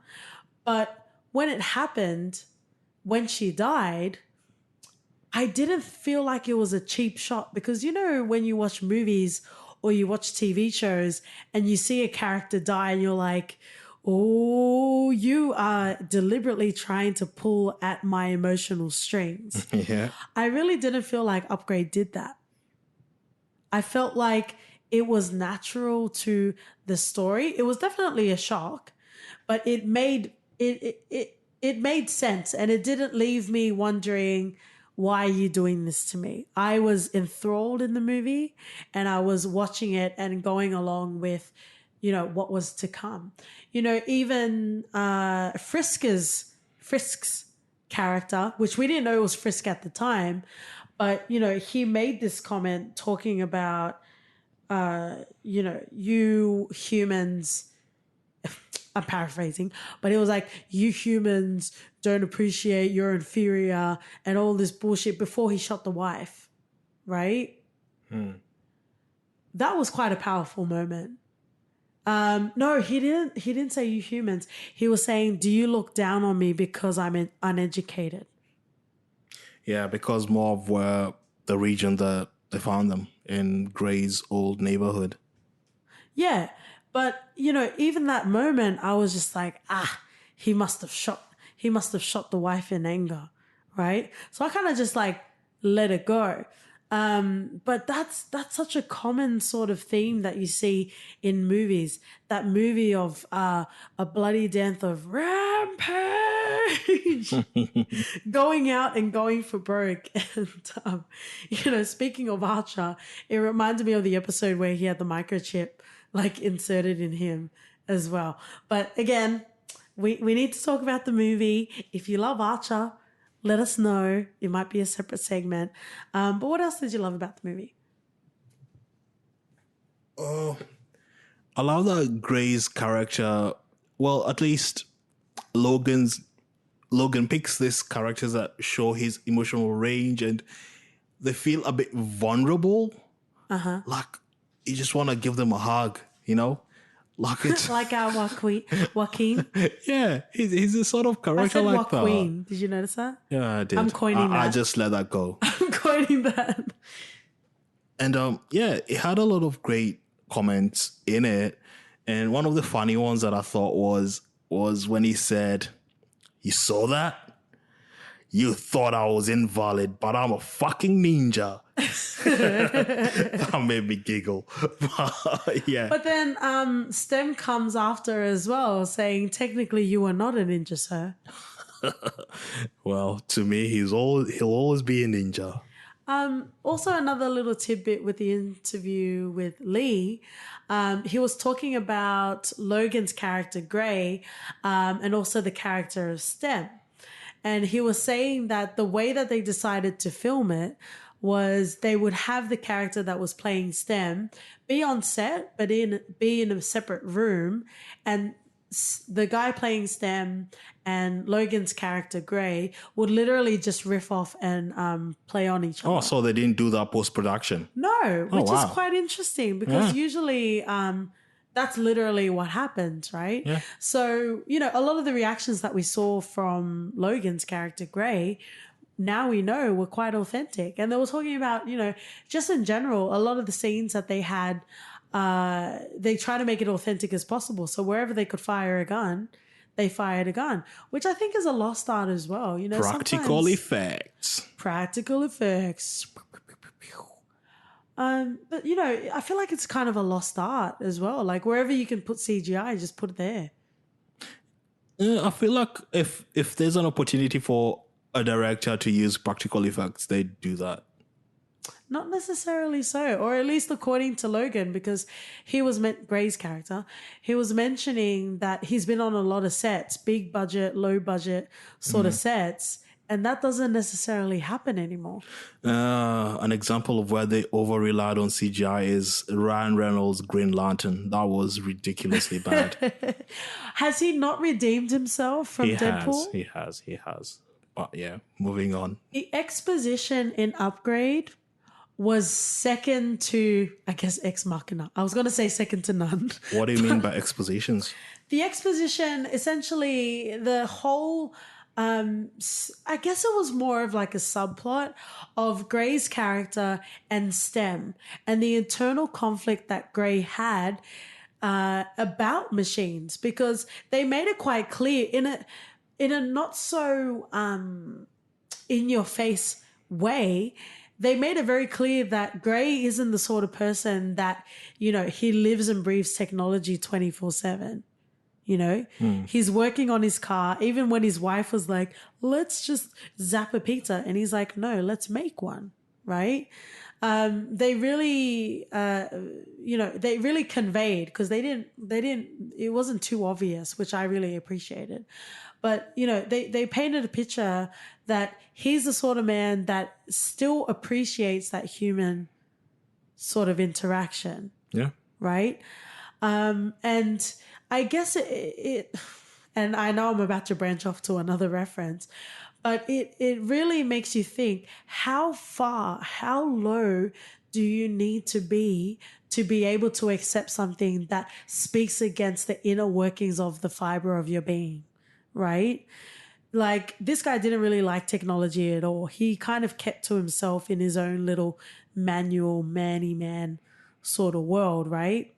But when it happened, when she died, I didn't feel like it was a cheap shot, because, you know, when you watch movies or you watch TV shows and you see a character die and you're like, oh, you are deliberately trying to pull at my emotional strings. Yeah. I really didn't feel like Upgrade did that. I felt like it was natural to the story. It was definitely a shock, but it made sense, and it didn't leave me wondering, why are you doing this to me? I was enthralled in the movie, and I was watching it and going along with, you know, what was to come. You know, even Frisk's character, which we didn't know was Frisk at the time, but, you know, he made this comment talking about, you know, you humans, I'm paraphrasing, but it was like, you humans don't appreciate, you're inferior, and all this bullshit before he shot the wife, right? That was quite a powerful moment. No, he didn't say you humans. He was saying, do you look down on me because I'm uneducated? Yeah, because Mauve were the region that they found them in, Gray's old neighborhood. Yeah, but, you know, even that moment, I was just like, he must have shot the wife in anger, right? So I kind of just like let it go. But that's such a common sort of theme that you see in movies. That movie of a bloody death of rampage, going out and going for broke. And you know, speaking of Archer, it reminded me of the episode where he had the microchip like inserted in him as well. But again, we need to talk about the movie. If you love Archer, let us know. It might be a separate segment. But what else did you love about the movie? I love that Gray's character. Well, at least Logan picks these characters that show his emotional range, and they feel a bit vulnerable. Like you just want to give them a hug, you know? Like it's like our Joaquin. Yeah, he's a sort of character I said like Joaquin. Did you notice that? that. Yeah, I did. I'm coining that. I just let that go. I'm coining that. And yeah, it had a lot of great comments in it. And one of the funny ones that I thought was when he said, "You saw that? You thought I was invalid, but I'm a fucking ninja." That made me giggle. But, yeah. But then STEM comes after as well, saying technically you are not a ninja, sir. Well, to me, he'll always be a ninja. Also, another little tidbit with the interview with Leigh, he was talking about Logan's character Gray, and also the character of STEM. And he was saying that the way that they decided to film it was they would have the character that was playing STEM be on set, but be in a separate room, and the guy playing STEM and Logan's character Gray would literally just riff off and play on each other. Oh, so they didn't do that post-production? No, which is wow. quite interesting because usually that's literally what happens, right? Yeah. So, a lot of the reactions that we saw from Logan's character Gray, now we know were quite authentic. And they were talking about, just in general, a lot of the scenes that they had, they try to make it authentic as possible. So wherever they could fire a gun, they fired a gun, which I think is a lost art as well. Practical effects. Practical effects. But I feel like it's kind of a lost art as well. Like wherever you can put CGI, just put it there. I feel like if there's an opportunity for a director to use practical effects, they do that. Not necessarily so, or at least according to Logan, because he was Gray's character. He was mentioning that he's been on a lot of sets, big budget, low budget sort of sets, and that doesn't necessarily happen anymore. An example of where they over relied on CGI is Ryan Reynolds' Green Lantern. That was ridiculously bad. Has he not redeemed himself from Deadpool? He has. But yeah, moving on. The exposition in Upgrade was second to, I guess, Ex Machina. I was going to say second to none. What do you mean by expositions? The exposition, essentially, the whole, I guess it was more of like a subplot of Gray's character and STEM and the internal conflict that Gray had about machines, because they made it quite clear in a not so in your face way. They made it very clear that Gray isn't the sort of person that, he lives and breathes technology 24/7. He's working on his car, even when his wife was like, let's just zap a pizza. And he's like, no, let's make one. Right. They really, they really conveyed, because it wasn't too obvious, which I really appreciated. But, they painted a picture that he's the sort of man that still appreciates that human sort of interaction. Yeah. Right? And I guess it and I know I'm about to branch off to another reference, but it really makes you think, how low do you need to be able to accept something that speaks against the inner workings of the fiber of your being, right? Like, this guy didn't really like technology at all. He kind of kept to himself in his own little manual, manny man sort of world, right?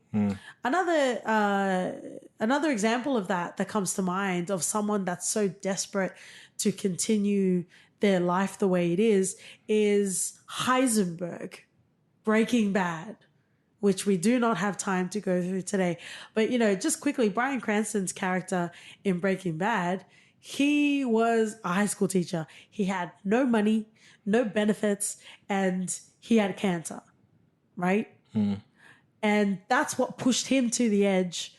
Another example of that comes to mind, of someone that's so desperate to continue their life the way it is Heisenberg, Breaking Bad, which we do not have time to go through today. But, just quickly, Bryan Cranston's character in Breaking Bad, he was a high school teacher. He had no money, no benefits, and he had cancer, right? And that's what pushed him to the edge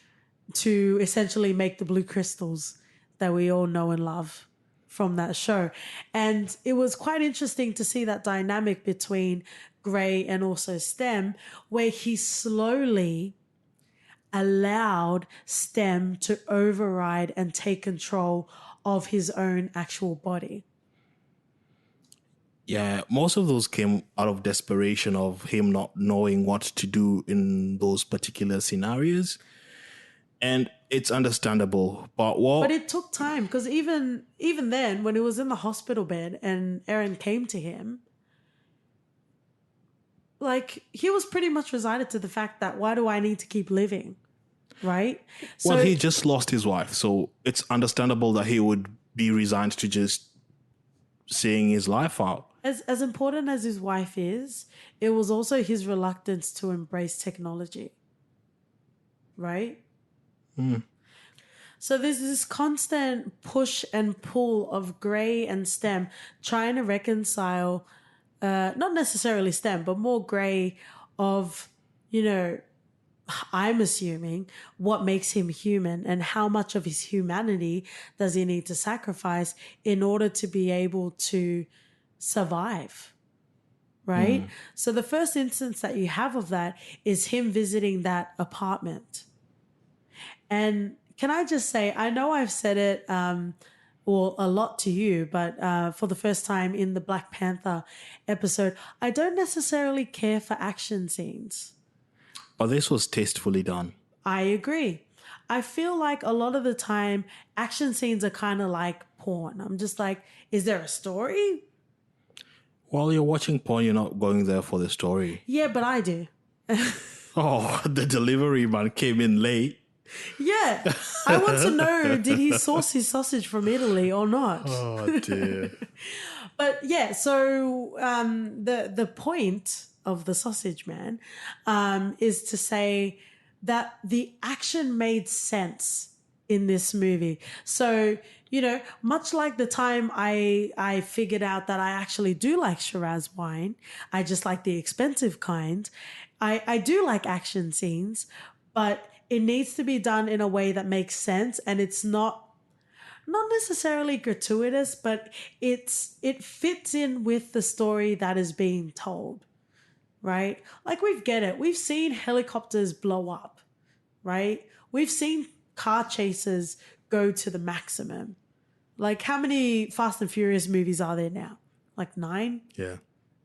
to essentially make the blue crystals that we all know and love from that show. And it was quite interesting to see that dynamic between Gray and also STEM, where he slowly allowed STEM to override and take control of his own actual body. Yeah, most of those came out of desperation of him not knowing what to do in those particular scenarios. And it's understandable. But it took time, because even then, when he was in the hospital bed and Aaron came to him, like he was pretty much resigned to the fact that why do I need to keep living, right? Well, So he just lost his wife, so it's understandable that he would be resigned to just seeing his life out. as important as his wife is, it was also his reluctance to embrace technology, right? So there's this constant push and pull of Grey and STEM trying to reconcile, not necessarily STEM, but more Grey of, you know, I'm assuming what makes him human and how much of his humanity does he need to sacrifice in order to be able to survive, right? So the first instance that you have of that is him visiting that apartment. And can I just say, I know I've said it well, a lot to you, but for the first time in the Black Panther episode, I don't necessarily care for action scenes. But this was tastefully done. I agree. I feel like a lot of the time, action scenes are kind of like porn. I'm just like, is there a story? While you're watching porn, you're not going there for the story. Yeah, but I do. Oh, the delivery man came in late. Yeah. I want to know, did he source his sausage from Italy or not? Oh, dear. But yeah, so the point of the sausage man is to say that the action made sense in this movie. So, you know, much like the time I figured out that I actually do like Shiraz wine, I just like the expensive kind. I do like action scenes, but it needs to be done in a way that makes sense, and it's not necessarily gratuitous, but it fits in with the story that is being told, right? Like we've seen helicopters blow up, right? We've seen car chases go to the maximum. Like how many Fast and Furious movies are there now? Like 9? Yeah.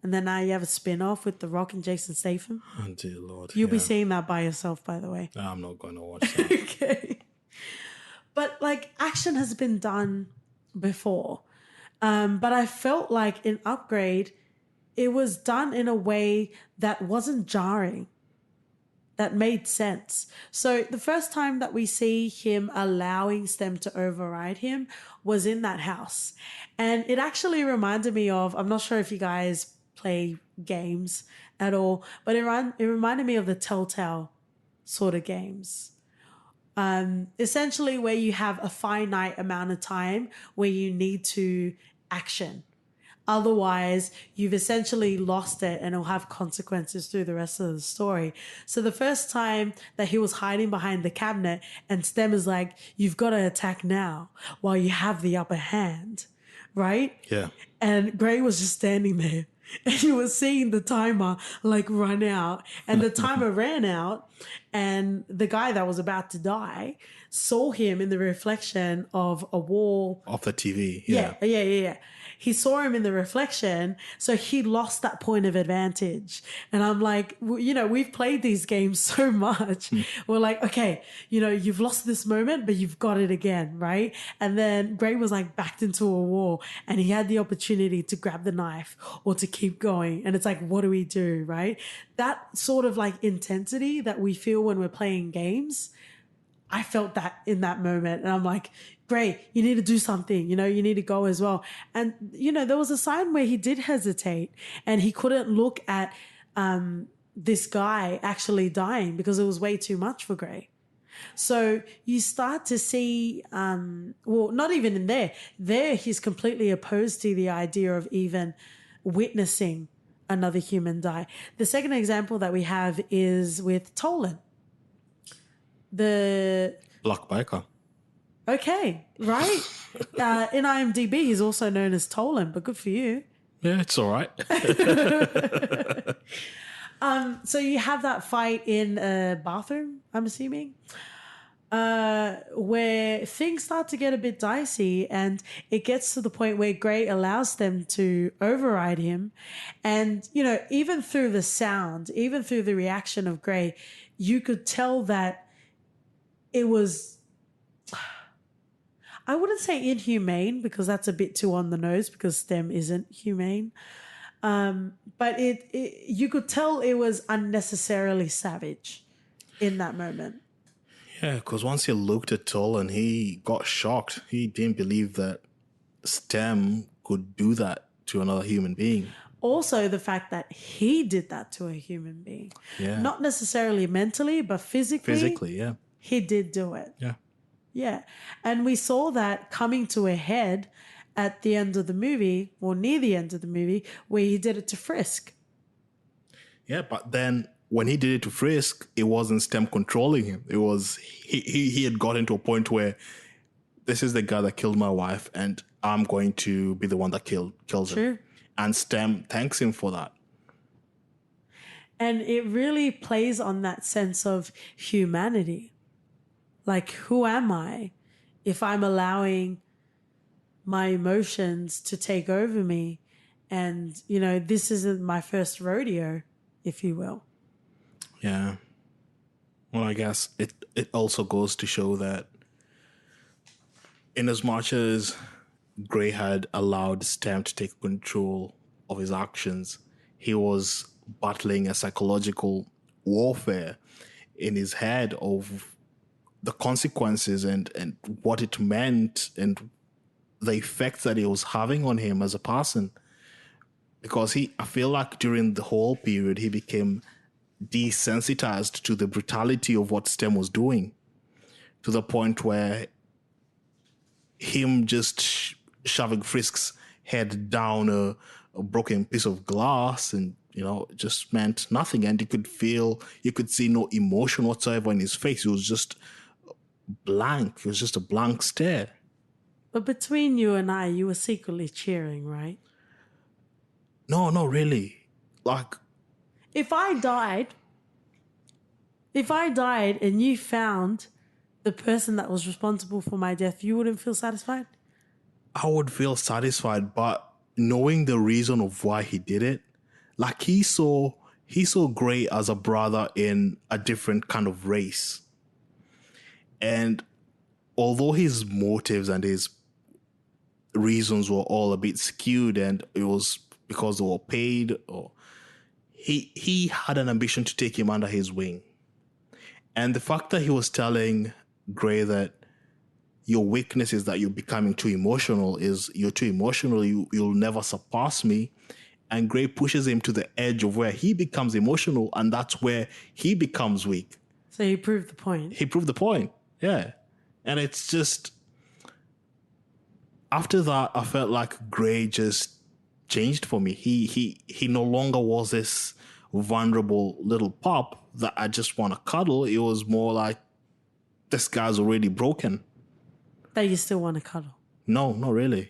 And then now you have a spin-off with The Rock and Jason Statham. Oh, dear Lord. You'll be seeing that by yourself, by the way. No, I'm not going to watch that. Okay. But like action has been done before. But I felt like in Upgrade, it was done in a way that wasn't jarring, that made sense. So the first time that we see him allowing STEM to override him was in that house. And it actually reminded me of, I'm not sure if you guys play games at all, but it reminded me of the Telltale sort of games. Essentially where you have a finite amount of time where you need to action. Otherwise, you've essentially lost it and it'll have consequences through the rest of the story. So the first time that he was hiding behind the cabinet and STEM is like, you've got to attack now while you have the upper hand, right? Yeah. And Gray was just standing there. And he was seeing the timer like run out, and the timer ran out, and the guy that was about to die saw him in the reflection of a wall. Off the TV. Yeah. He saw him in the reflection, so he lost that point of advantage. And I'm like, you know, we've played these games so much. We're like, okay, you know, you've lost this moment, but you've got it again, right? And then Gray was like backed into a wall, and he had the opportunity to grab the knife or to keep going. And it's like, what do we do, right? That sort of like intensity that we feel when we're playing games, I felt that in that moment. And I'm like, great, you need to do something, you know, you need to go as well. And, you know, there was a sign where he did hesitate and he couldn't look at this guy actually dying because it was way too much for Gray. So you start to see, well, not even in there he's completely opposed to the idea of even witnessing another human die. The second example that we have is with Tolan. The Black biker. Okay, right. In IMDb, he's also known as Tolan, but good for you. Yeah, it's all right. So you have that fight in a bathroom, I'm assuming, where things start to get a bit dicey, and it gets to the point where Gray allows them to override him. And, you know, even through the sound, even through the reaction of Gray, you could tell that it was, I wouldn't say inhumane because that's a bit too on the nose because STEM isn't humane. But you could tell it was unnecessarily savage in that moment. Yeah, because once he looked at Tull and he got shocked. He didn't believe that STEM could do that to another human being. Also, the fact that he did that to a human being, Yeah. not necessarily mentally, but physically, Physically, yeah. he did do it. Yeah. Yeah. And we saw that coming to a head at the end of the movie, or near the end of the movie, where he did it to Frisk. Yeah, but then when he did it to Frisk, it wasn't STEM controlling him. It was he had gotten to a point where this is the guy that killed my wife, and I'm going to be the one that kills him. And STEM thanks him for that. And it really plays on that sense of humanity. Like, who am I if I'm allowing my emotions to take over me? And, you know, this isn't my first rodeo, if you will. Yeah. Well, I guess it also goes to show that in as much as Gray had allowed STEM to take control of his actions, he was battling a psychological warfare in his head of the consequences and what it meant and the effect that it was having on him as a person. Because I feel like during the whole period, he became desensitized to the brutality of what STEM was doing, to the point where him just shoving Frisk's head down a broken piece of glass and, you know, it just meant nothing. And you could see no emotion whatsoever in his face. It was just blank. It was just a blank stare. But between you and I, you were secretly cheering, right? No, not really. Like, if I died and you found the person that was responsible for my death, you wouldn't feel satisfied? I would feel satisfied, but knowing the reason of why he did it, like he saw Gray as a brother in a different kind of race. And although his motives and his reasons were all a bit skewed and it was because they were paid, or he had an ambition to take him under his wing. And the fact that he was telling Gray that your weakness is that you're becoming too emotional, you're too emotional, you'll never surpass me. And Gray pushes him to the edge of where he becomes emotional, and that's where he becomes weak. So he proved the point. He proved the point, yeah. And it's just, after that, I felt like Gray just changed for me. He no longer was this vulnerable little pup that I just want to cuddle. It was more like, this guy's already broken. That you still want to cuddle? No, not really.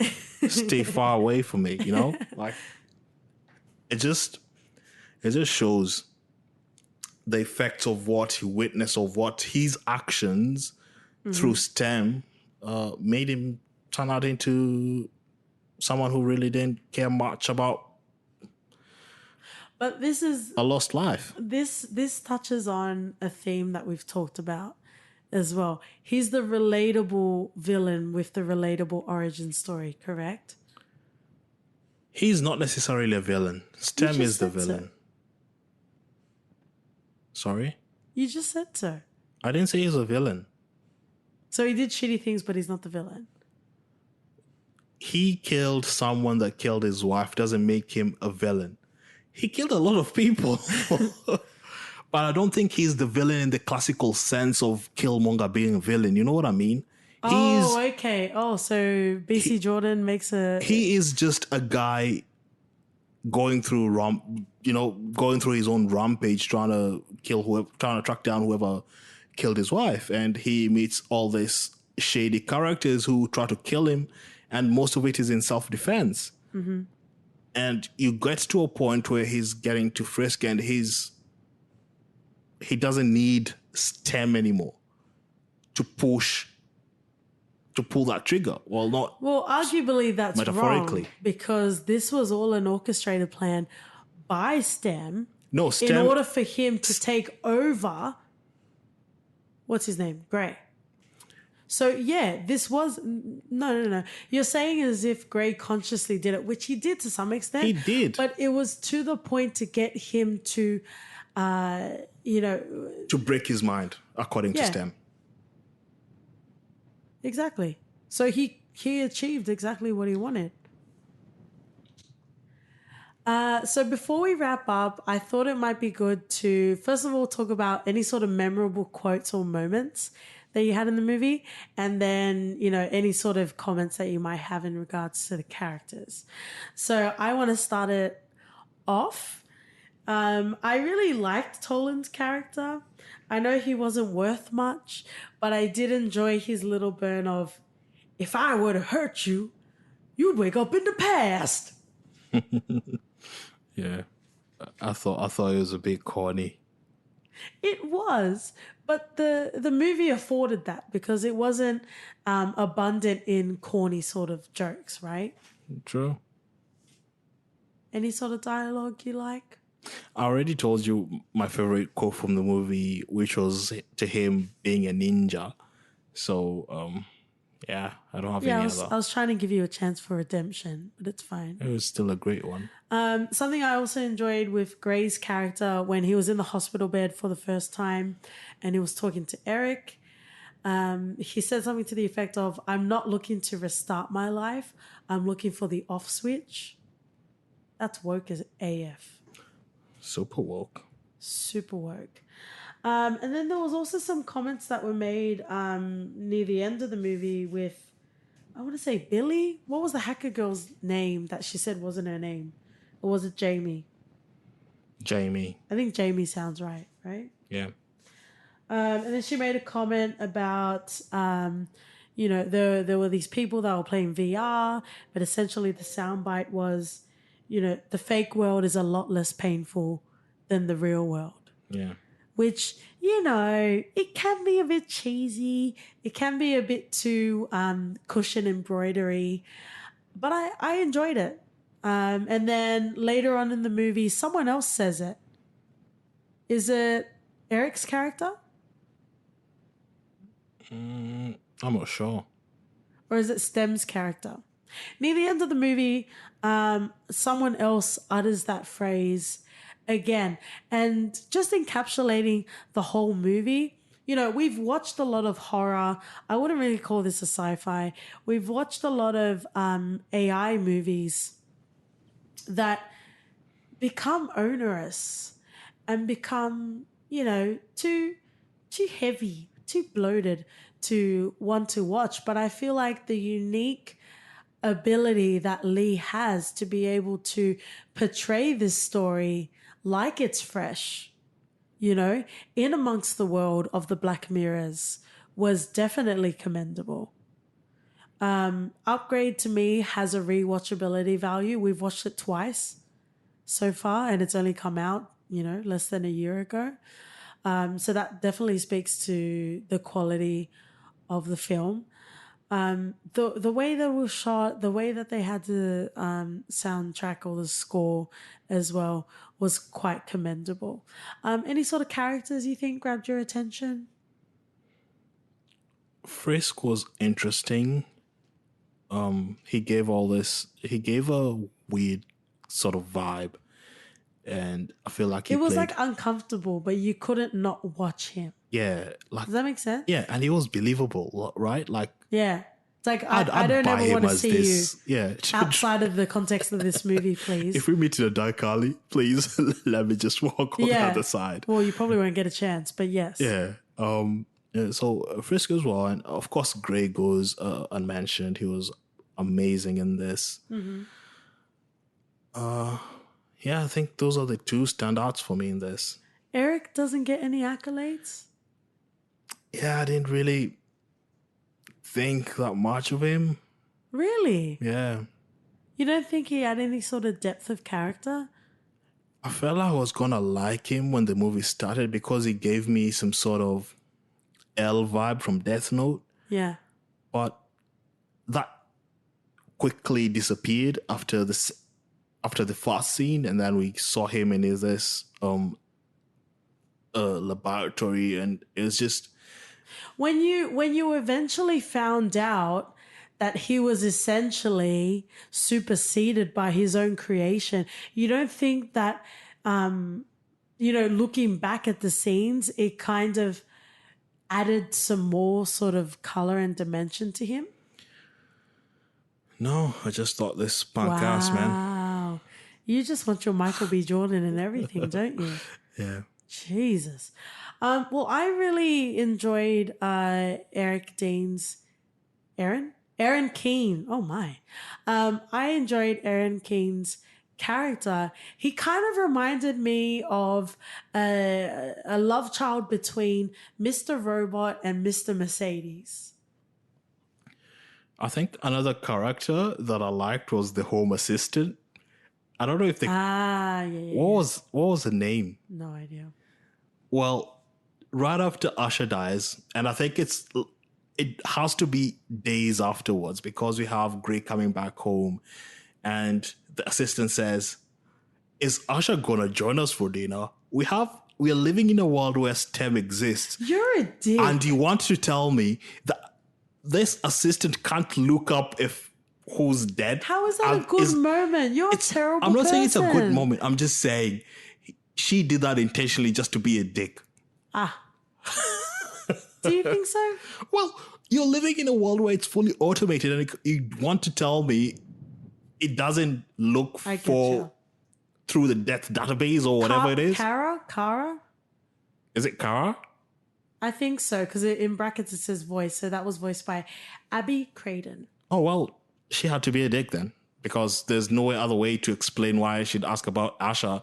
Stay far away from me, you know? Like, it just shows the effects of what he witnessed, of what his actions through STEM made him turn out into someone who really didn't care much about. But this is a lost life. This touches on a theme that we've talked about as well. He's the relatable villain with the relatable origin story, correct? He's not necessarily a villain. STEM is the villain. So. Sorry? You just said so. I didn't say he's a villain. So he did shitty things, but he's not the villain. He killed someone that killed his wife doesn't make him a villain. He killed a lot of people. But I don't think he's the villain in the classical sense of Killmonger being a villain. You know what I mean? Okay. Oh, so BC Jordan makes a... He is just a guy going through his own rampage, trying to track down whoever killed his wife. And he meets all these shady characters who try to kill him. And most of it is in self-defense. Mm-hmm. And you get to a point where he's getting to Frisk and he doesn't need STEM anymore to pull that trigger. Well, arguably that's metaphorically. wrong, because this was all an orchestrated plan by STEM. No, STEM, in order for him to take over. What's his name? Gray. So yeah, this was no. You're saying as if Gray consciously did it, which he did to some extent. He did. But it was to the point to get him to, you know, To break his mind, according to yeah, Stem. exactly. So he achieved exactly what he wanted. So before we wrap up, I thought it might be good to first of all talk about any sort of memorable quotes or moments that you had in the movie, and then any sort of comments that you might have in regards to the characters. So I want to start it off. I really liked Toland's character. I know he wasn't worth much, but I did enjoy his little burn of, if I were to hurt you, you'd wake up in the past. Yeah. I thought it was a bit corny. It was, but the movie afforded that because it wasn't abundant in corny sort of jokes, right? True. Any sort of dialogue you like? I already told you my favorite quote from the movie, which was to him being a ninja. So, yeah, I don't have Yeah, any I other. was trying to give you a chance for redemption, but it's fine. It was still a great one. Something I also enjoyed with Gray's character when he was in the hospital bed for the first time and he was talking to Eric. He said something to the effect of, I'm not looking to restart my life. I'm looking for the off switch. That's woke as AF. Super woke. Super woke. And then there was also some comments that were made near the end of the movie with, I want to say Billy. What was the hacker girl's name that she said wasn't her name? Or was it Jamie? Jamie. I think Jamie sounds right? Yeah. And then she made a comment about, there were these people that were playing VR, but essentially the soundbite was, the fake world is a lot less painful than the real world. Yeah. Which, it can be a bit cheesy. It can be a bit too cushion embroidery, but I enjoyed it. And then later on in the movie, someone else says it. Is it Eric's character? I'm not sure. Or is it Stem's character? Near the end of the movie, someone else utters that phrase again. And just encapsulating the whole movie, we've watched a lot of horror. I wouldn't really call this a sci-fi. We've watched a lot of AI movies that become onerous and become, too heavy, too bloated to want to watch. But I feel like the unique ability that Leigh has to be able to portray this story like it's fresh, in amongst the world of the Black Mirrors was definitely commendable. Upgrade to me has a rewatchability value. We've watched it twice so far and it's only come out, less than a year ago. So that definitely speaks to the quality of the film. The way that was shot, the way that they had the soundtrack or the score as well was quite commendable. Any sort of characters you think grabbed your attention? Frisk was interesting. He gave a weird sort of vibe. And I feel like it was like uncomfortable, but you couldn't not watch him. Yeah. Does that make sense? Yeah, and he was believable, right? Like, yeah. It's like, I don't ever want to see this. you outside of the context of this movie, please. If we meet in a Daikali, please let me just walk on the other side. Well, you probably won't get a chance, but yes. Yeah. So Frisk as well. And of course, Gray goes unmentioned. He was amazing in this. Mm-hmm. Yeah, I think those are the two standouts for me in this. Eric doesn't get any accolades? Yeah, I didn't really think that much of him. Really? Yeah. You don't think he had any sort of depth of character? I felt like I was gonna like him when the movie started because he gave me some sort of L vibe from Death Note. Yeah. But that quickly disappeared after the first scene, and then we saw him in this laboratory, and it was just When you eventually found out that he was essentially superseded by his own creation, you don't think that, looking back at the scenes, it kind of added some more sort of color and dimension to him? No, I just thought this punk ass, man. Wow. You just want your Michael B. Jordan and everything, don't you? Yeah. Jesus. Well, I really enjoyed Aaron Keane. Oh my. I enjoyed Aaron Keane's character. He kind of reminded me of a love child between Mr. Robot and Mr. Mercedes. I think another character that I liked was the home assistant. I don't know if they. Yeah. What was the name? No idea. Well, right after Usher dies, and I think it has to be days afterwards because we have Gray coming back home, and the assistant says, "Is Usher gonna join us for dinner? We are living in a world where STEM exists, You're a dick. and you want to tell me that this assistant can't look up if who's dead? How is that a good moment? You're a terrible I'm not saying it's a good person. moment. I'm just saying she did that intentionally just to be a dick. Do you think so? Well, you're living in a world where it's fully automated, and you want to tell me it doesn't look through the death database or whatever it is? Kara? Is it Kara? I think so, because in brackets it says voice. So that was voiced by Abby Craden. Oh, well, she had to be a dick then, because there's no other way to explain why she'd ask about Asha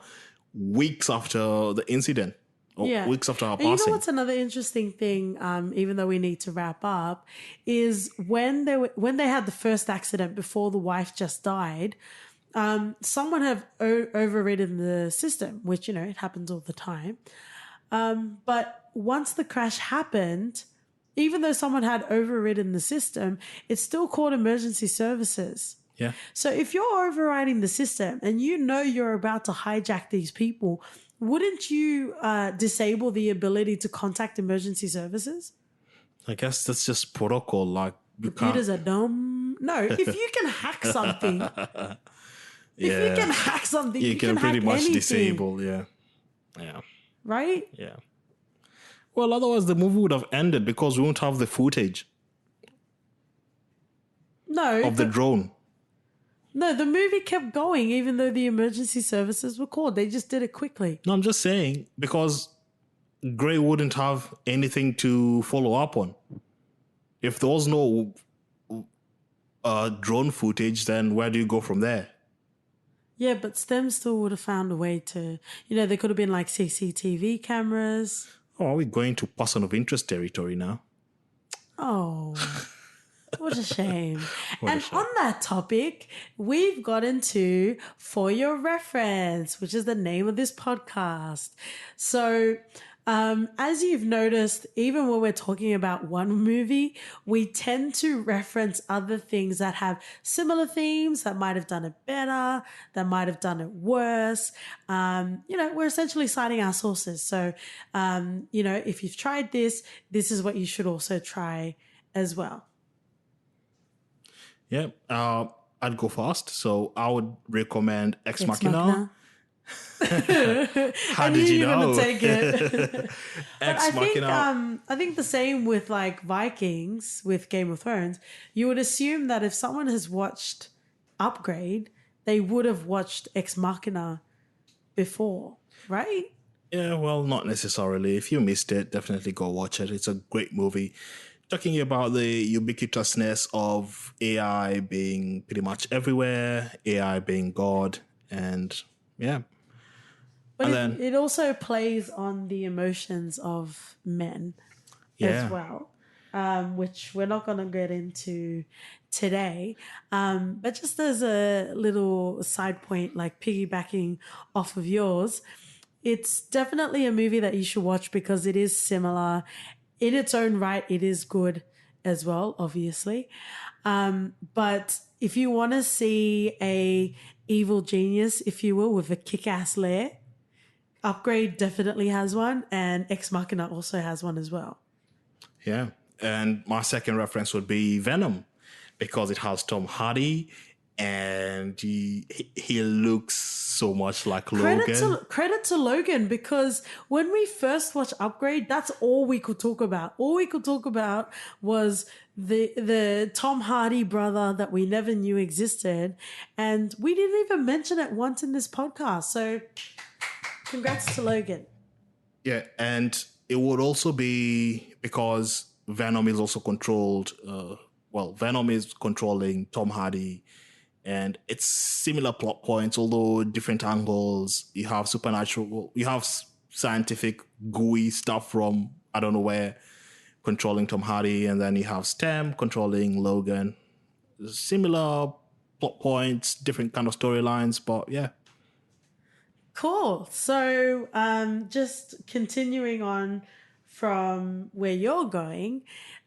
weeks after the incident. Or weeks after her and passing. You know what's another interesting thing, even though we need to wrap up, is when they had the first accident before the wife just died, someone had overridden the system, which, it happens all the time. But once the crash happened, even though someone had overridden the system, it's still called emergency services. Yeah. So if you're overriding the system and you're about to hijack these people, wouldn't you disable the ability to contact emergency services? I guess that's just protocol. Like, computers are dumb. No, if you can hack something, you can pretty hack much anything. Disable. Yeah. Right? Yeah. Well, otherwise the movie would have ended because we won't have the footage of the drone. No, the movie kept going even though the emergency services were called. They just did it quickly. No, I'm just saying because Gray wouldn't have anything to follow up on. If there was no drone footage, then where do you go from there? Yeah, but STEM still would have found a way to, there could have been like CCTV cameras. Oh, are we going to person of interest territory now? Oh, what a shame. On that topic, we've gotten to For Your Reference, which is the name of this podcast. So, as you've noticed, even when we're talking about one movie, we tend to reference other things that have similar themes, that might have done it better, that might have done it worse. We're essentially citing our sources. So, if you've tried this is what you should also try as well. Yeah, I'd go fast. So I would recommend Ex Machina. How did you know? Gonna take it. Ex Machina. I think the same with like Vikings with Game of Thrones. You would assume that if someone has watched Upgrade, they would have watched Ex Machina before, right? Yeah, well, not necessarily. If you missed it, definitely go watch it. It's a great movie. Talking about the ubiquitousness of AI being pretty much everywhere, AI being God, and yeah. But it also plays on the emotions of men as well, which we're not going to get into today. But just as a little side point, like piggybacking off of yours, it's definitely a movie that you should watch because it is similar. In its own right, it is good as well, obviously. But if you want to see a evil genius, if you will, with a kick-ass lair, Upgrade definitely has one, and Ex Machina also has one as well. Yeah. And my second reference would be Venom, because it has Tom Hardy and he looks so much like Logan. Credit to Logan, because when we first watched Upgrade, that's all we could talk about. All we could talk about was the Tom Hardy brother that we never knew existed, and we didn't even mention it once in this podcast. So, congrats to Logan. Yeah, and it would also be because Venom is also controlled. Venom is controlling Tom Hardy, and it's similar plot points, although different angles. You have supernatural, you have scientific gooey stuff from I don't know where controlling Tom Hardy, and then you have STEM controlling Logan. Similar plot points, different kind of storylines, but yeah. Cool. So, just continuing on from where you're going,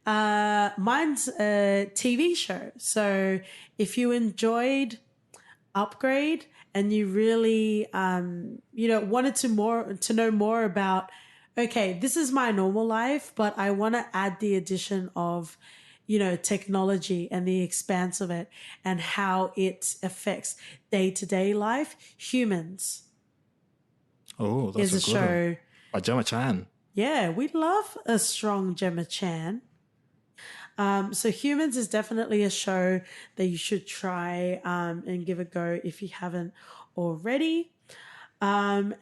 mine's a TV show. So, if you enjoyed Upgrade and you really, wanted to know more about, okay, this is my normal life, but I want to add the addition of, technology and the expanse of it and how it affects day-to-day life, Humans. Oh, that's Is a show by Gemma Chan. Yeah, we love a strong Gemma Chan. So Humans is definitely a show that you should try and give a go if you haven't already. And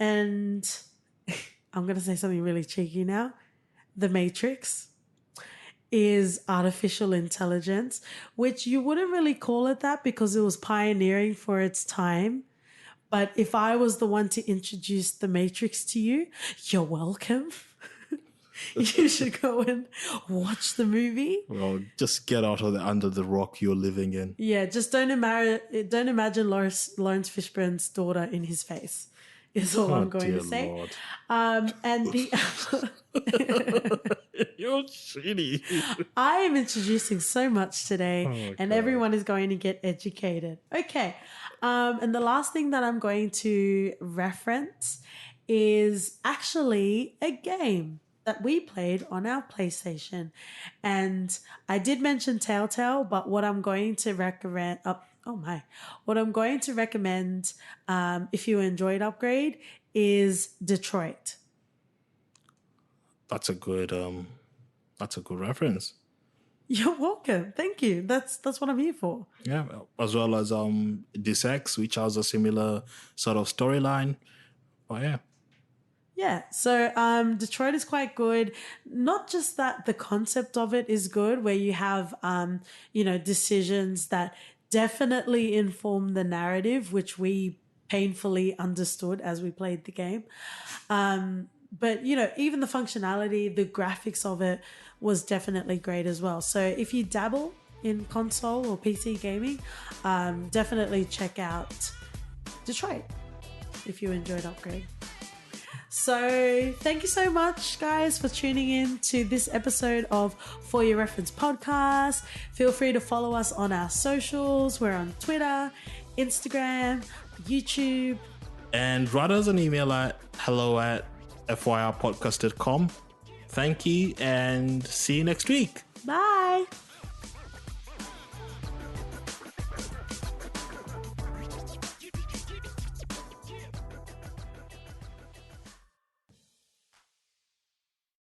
I'm going to say something really cheeky now. The Matrix is artificial intelligence, which you wouldn't really call it that because it was pioneering for its time. But if I was the one to introduce The Matrix to you, you're welcome. You should go and watch the movie. Well, just get out of under the rock you're living in. Yeah, just don't imagine Lawrence Fishburne's daughter in his face. Is all I'm going to say. Lord. And the you're shitty. I am introducing so much today, and everyone is going to get educated. Okay. And the last thing that I'm going to reference is actually a game that we played on our PlayStation. And I did mention Telltale, but what I'm going to recommend, what I'm going to recommend if you enjoyed Upgrade is Detroit. That's a good reference. You're welcome. Thank you. That's what I'm here for. Yeah, as well as This X, which has a similar sort of storyline. Oh yeah. Yeah, so Detroit is quite good. Not just that the concept of it is good, where you have, decisions that definitely inform the narrative, which we painfully understood as we played the game. But, even the functionality, the graphics of it was definitely great as well. So if you dabble in console or PC gaming, definitely check out Detroit if you enjoyed Upgrade. So thank you so much, guys, for tuning in to this episode of For Your Reference podcast. Feel free to follow us on our socials. We're on Twitter, Instagram, YouTube. And write us an email at hello@fyrpodcast.com. Thank you and see you next week. Bye.